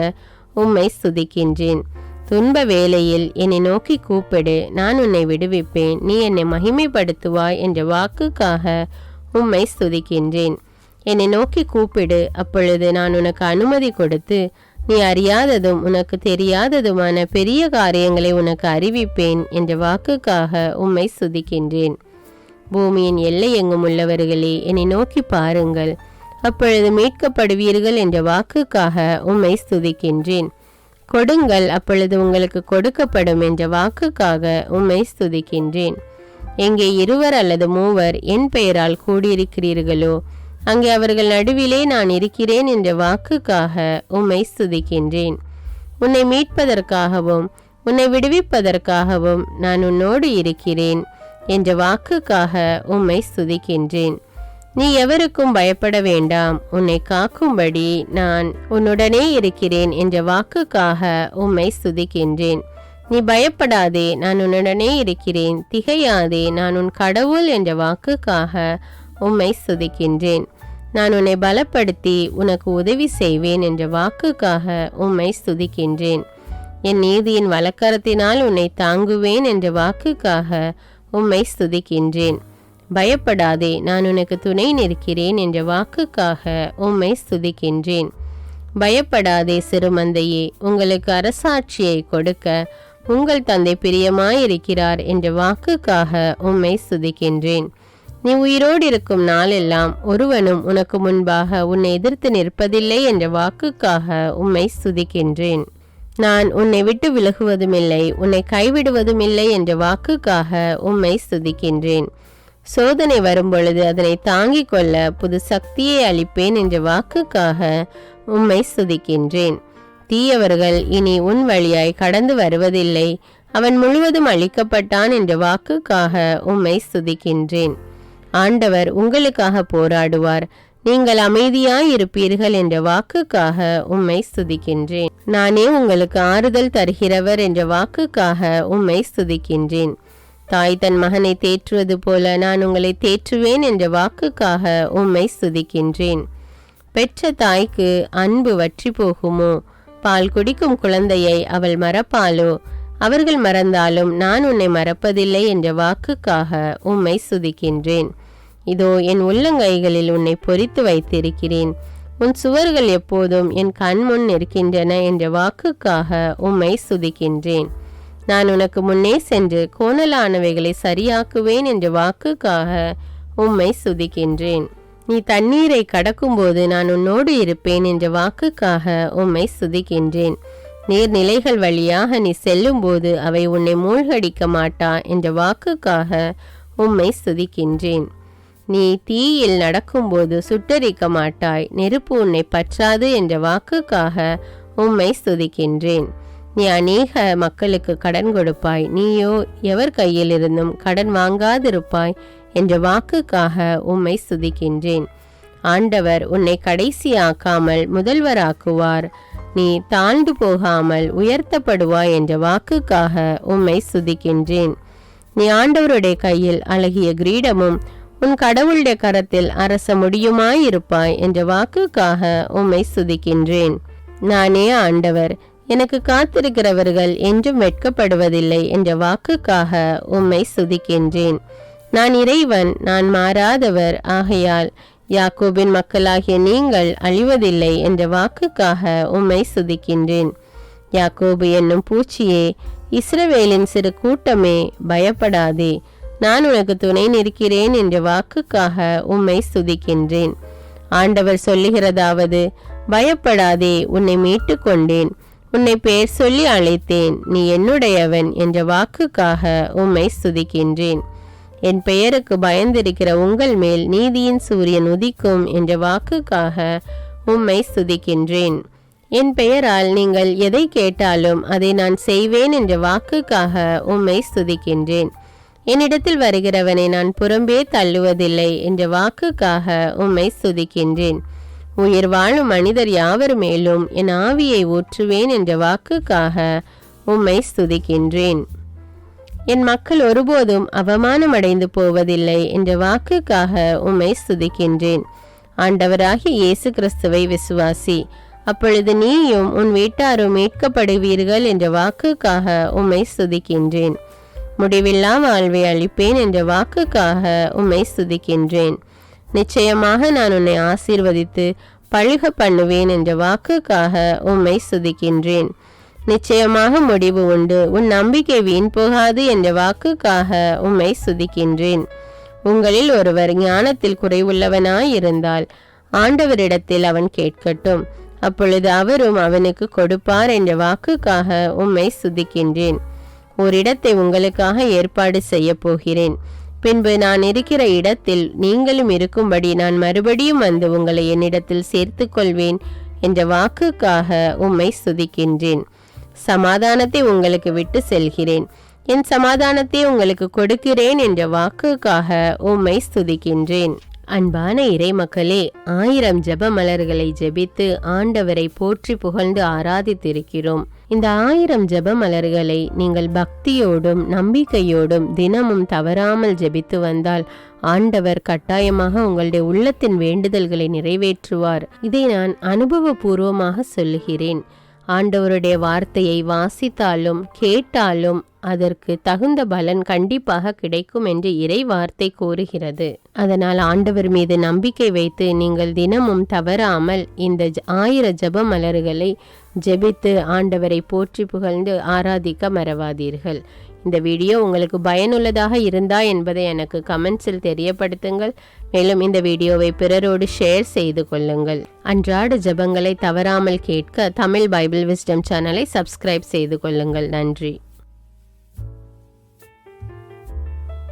உம்மை ஸ்துதிக்கின்றேன். துன்ப வேளையில் என்னை நோக்கி கூப்பிடு, நான் உன்னை விடுவிப்பேன், நீ என்னை மகிமைப்படுத்துவாய் என்ற வாக்குக்காக உம்மை ஸ்துதிக்கின்றேன். என்னை நோக்கி கூப்பிடு, அப்பொழுது நான் உனக்கு அனுமதி கொடுத்து நீ அறியாததும் உனக்கு தெரியாததுமான பெரிய காரியங்களை உனக்கு அறிவிப்பேன் என்ற வாக்குக்காக உம்மை ஸ்துதிக்கின்றேன். பூமியின் எல்லை எங்கும் உள்ளவர்களே என்னை நோக்கி பாருங்கள், அப்பொழுது மீட்கப்படுவீர்கள் என்ற வாக்குக்காக உம்மை ஸ்துதிக்கின்றேன். கொடுங்கள், அப்பொழுது உங்களுக்கு கொடுக்கப்படும் என்ற வாக்குக்காக உம்மை ஸ்துதிக்கின்றேன். எங்கே 2 அல்லது 3 என் பெயரால் கூடியிருக்கிறீர்களோ அங்கே அவர்கள் நடுவிலே நான் இருக்கிறேன் என்ற வாக்குக்காக உம்மை ஸ்துதிக்கின்றேன். உன்னை மீட்பதற்காகவும் உன்னை விடுவிப்பதற்காகவும் நான் உன்னோடு இருக்கிறேன் என்ற வாக்குக்காக உம்மை ஸ்துதிக்கின்றேன். நீ எவருக்கும் பயப்பட வேண்டாம், உன்னை காக்கும்படி நான் உன்னுடனே இருக்கிறேன் என்ற வாக்குக்காக உம்மை ஸ்துதிக்கின்றேன். நீ பயப்படாதே, நான் உன்னுடனே இருக்கிறேன், திகையாதே, நான் உன் கடவுள் என்ற வாக்குக்காக உம்மை ஸ்துதிக்கின்றேன். நான் உன்னை பலப்படுத்தி உனக்கு உதவி செய்வேன் என்ற வாக்குக்காக உம்மை ஸ்துதிக்கின்றேன். என் நீதியின் வலக்கரத்தினால் உன்னை தாங்குவேன் என்ற வாக்குக்காக உம்மை ஸ்துதிக்கின்றேன். பயப்படாதே, நான் உனக்கு துணை நிற்கிறேன் என்ற வாக்குக்காக உம்மை ஸ்துதிக்கின்றேன். பயப்படாதே சிறுமந்தையே, உங்களுக்கு அரசாட்சியை கொடுக்க உங்கள் தந்தை பிரியமாயிருக்கிறார் என்ற வாக்குக்காக உம்மை ஸ்துதிக்கின்றேன். நீ உயிரோடு இருக்கும் நாளெல்லாம் ஒருவனும் உனக்கு முன்பாக உன்னை எதிர்த்து நிற்பதில்லை என்ற வாக்குக்காக உம்மை ஸ்துதிக்கின்றேன். நான் உன்னை விட்டு விலகுவதுமில்லை, உன்னை கைவிடுவதுமில்லை என்ற வாக்குக்காக உம்மை ஸ்துதிக்கின்றேன். சோதனை வரும்பொழுது அதனை தாங்கிக் கொள்ள புது சக்தியை அளிப்பேன் என்ற வாக்குக்காக உம்மை ஸ்துதிக்கின்றேன். தீயவர்கள் இனி உன் வழியாய் கடந்து வருவதில்லை, அவன் முழுவதும் அழிக்கப்பட்டான் என்ற வாக்குக்காக உம்மை ஸ்துதிக்கின்றேன். ஆண்டவர் உங்களுக்காக போராடுவார், நீங்கள் அமைதியாய் இருப்பீர்கள் என்ற வாக்குக்காக உம்மை ஸ்துதிக்கின்றேன். நானே உங்களுக்கு ஆறுதல் தருகிறவர் என்ற வாக்குக்காக உம்மை ஸ்துதிக்கின்றேன். தாய் தன் மகனை தேற்றுவது போல நான் உங்களை தேற்றுவேன் என்ற வாக்குக்காக உம்மை ஸ்துதிக்கின்றேன். பெற்ற தாய்க்கு அன்பு வற்றி போகுமோ? பால் குடிக்கும் குழந்தையை அவள் மறப்பாளோ? அவர்கள் மறந்தாலும் நான் உன்னை மறப்பதில்லை என்ற வாக்குக்காக உம்மை ஸ்துதிக்கின்றேன். இதோ என் உள்ளங்கைகளில் உன்னை பொறித்து வைத்திருக்கிறேன், உன் சுவர்கள் எப்போதும் என் கண்முன் இருக்கின்றன என்ற வாக்குக்காக உம்மை ஸ்துதிக்கின்றேன். நான் உனக்கு முன்னே சென்று கோணலானவைகளை சரியாக்குவேன் என்ற வாக்குக்காக உம்மை ஸ்துதிக்கின்றேன். நீ தண்ணீரை கடக்கும்போது நான் உன்னோடு இருப்பேன் என்ற வாக்குக்காக உம்மை ஸ்துதிக்கின்றேன். நீர்நிலைகள் வழியாக நீ செல்லும்போது அவை உன்னை மூழ்கடிக்க மாட்டா என்ற வாக்குக்காக உம்மை ஸ்துதிக்கின்றேன். நீ தீயில் நடக்கும்போது சுட்டரிக்க மாட்டாய், நெருப்பு உன்னை பற்றாது என்ற வாக்குக்காக உம்மை ஸ்துதிக்கின்றேன். நீ அநேக மக்களுக்கு கடன் கொடுப்பாய், நீயோ எவர் கையிலிருந்தும் கடன் வாங்காதிருப்பாய் என்ற வாக்குக்காக உம்மை ஸ்துதிக்கின்றேன். ஆண்டவர் உன்னை கடைசியாக்காமல் முதல்வராக்குவார், நீ தாழ்ந்து போகாமல் உயர்த்தப்படுவாய் என்ற வாக்குக்காக உம்மை ஸ்துதிக்கின்றேன். நீ ஆண்டவருடைய கையில் அழகிய கிரீடமும் உன் கடவுளுடைய கரத்தில் அரச முடியுமாயிருப்பாய் என்ற வாக்குக்காக உம்மை ஸ்துதிக்கின்றேன். நானே ஆண்டவர், எனக்கு காத்திருக்கிறவர்கள் என்றும் வெட்கப்படுவதில்லை என்ற வாக்குக்காக உம்மை ஸ்துதிக்கின்றேன். நான் இறைவன், நான் மாறாதவர், ஆகையால் யாக்கோபின் மக்களாகிய நீங்கள் அழிவதில்லை என்ற வாக்குக்காக உம்மை ஸ்துதிக்கின்றேன். யாக்கோபு என்னும் பூச்சியே, இஸ்ரவேலின் சிறு கூட்டமே, பயப்படாதே, நான் உனக்கு துணை நிற்கிறேன் என்ற வாக்குக்காக உம்மை ஸ்துதிக்கின்றேன். ஆண்டவர் சொல்லுகிறதாவது, பயப்படாதே, உன்னை மீட்டு கொண்டேன், உன்னை பெயர் சொல்லி அழைத்தேன், நீ என்னுடையவன் என்ற வாக்குக்காக உம்மை ஸ்துதிக்கின்றேன். என் பெயருக்கு பயந்திருக்கிற உங்கள் மேல் நீதியின் சூரியன் உதிக்கும் என்ற வாக்குக்காக உம்மை ஸ்துதிக்கின்றேன். என் பெயரால் நீங்கள் எதை கேட்டாலும் அதை நான் செய்வேன் என்ற வாக்குக்காக உம்மை ஸ்துதிக்கின்றேன். என்னிடத்தில் வருகிறவனை நான் புறம்பே தள்ளுவதில்லை என்ற வாக்குக்காக உம்மை ஸ்துதிக்கின்றேன். உயிர் வாழும் மனிதர் யாவர் மேலும் என் ஆவியை ஊற்றுவேன் என்ற வாக்குக்காக உம்மை ஸ்துதிக்கின்றேன். என் மக்கள் ஒருபோதும் அவமானமடைந்து போவதில்லை என்ற வாக்குக்காக உம்மை ஸ்துதிக்கின்றேன். ஆண்டவராகிய இயேசு கிறிஸ்துவை விசுவாசி, அப்பொழுது நீயும் உன் வீட்டாரும் மீட்கப்படுவீர்கள் என்ற வாக்குக்காக உம்மை ஸ்துதிக்கின்றேன். முடிவில்லா வாழ்வை அளிப்பேன் என்ற வாக்குக்காக உம்மை ஸ்துதிக்கின்றேன். நிச்சயமாக நான் உன்னை ஆசீர்வதித்து பழுக பண்ணுவேன் என்ற வாக்குக்காக உம்மை ஸ்துதிக்கின்றேன். நிச்சயமாக முடிவு உண்டு, உன் நம்பிக்கை வீண் போகாது என்ற வாக்குக்காக உம்மை ஸ்துதிக்கின்றேன். உங்களில் ஒருவர் ஞானத்தில் குறைவுள்ளவனாயிருந்தால் ஆண்டவரிடத்தில் அவன் கேட்கட்டும், அப்பொழுது அவரும் அவனுக்கு கொடுப்பார் என்ற வாக்குக்காக உம்மை ஸ்துதிக்கின்றேன். ஓரிடத்தை உங்களுக்காக ஏற்பாடு செய்ய போகிறேன், பின்பு நான் இருக்கிற இடத்தில் நீங்களும் இருக்கும்படி நான் மறுபடியும் வந்து உங்களை என்னிடத்தில் சேர்த்து கொள்வேன் என்ற வாக்குக்காக உம்மை ஸ்துதிக்கின்றேன். சமாதானத்தை உங்களுக்கு விட்டு செல்கிறேன், என் சமாதானத்தை உங்களுக்கு கொடுக்கிறேன் என்ற வாக்குக்காக உம்மை ஸ்துதிக்கின்றேன். அன்பான இறை மக்களே, 1000 ஜெப மலர்களை ஜெபித்து ஆண்டவரை போற்றி புகழ்ந்து ஆராதித்திருக்கிறோம். இந்த 1000 ஜெப மலர்களை நீங்கள் பக்தியோடும் நம்பிக்கையோடும் தினமும் தவறாமல் ஜெபித்து வந்தால் ஆண்டவர் கட்டாயமாக உங்களுடைய உள்ளத்தின் வேண்டுதல்களை நிறைவேற்றுவார். இதை நான் அனுபவபூர்வமாக சொல்லுகிறேன். ஆண்டவருடைய வார்த்தையை வாசித்தாலும் கேட்டாலும் அதற்கு தகுந்த பலன் கண்டிப்பாக கிடைக்கும் என்று இறை வார்த்தை கூறுகிறது. அதனால் ஆண்டவர் மீது நம்பிக்கை வைத்து நீங்கள் தினமும் தவறாமல் இந்த 1000 ஜெப மலர்களை ஜெபித்து ஆண்டவரை போற்றி புகழ்ந்து ஆராதிக்க மறவாதீர்கள். இந்த வீடியோ உங்களுக்கு பயனுள்ளதாக இருந்தா என்பதை எனக்கு கமெண்ட்ஸில் தெரியப்படுத்துங்கள். மேலும் இந்த வீடியோவை பிறரோடு ஷேர் செய்து கொள்ளுங்கள். அன்றாட ஜெபங்களை தவறாமல் கேட்க தமிழ் பைபிள் விஸ்டம் சேனலை சப்ஸ்கிரைப் செய்து கொள்ளுங்கள். நன்றி.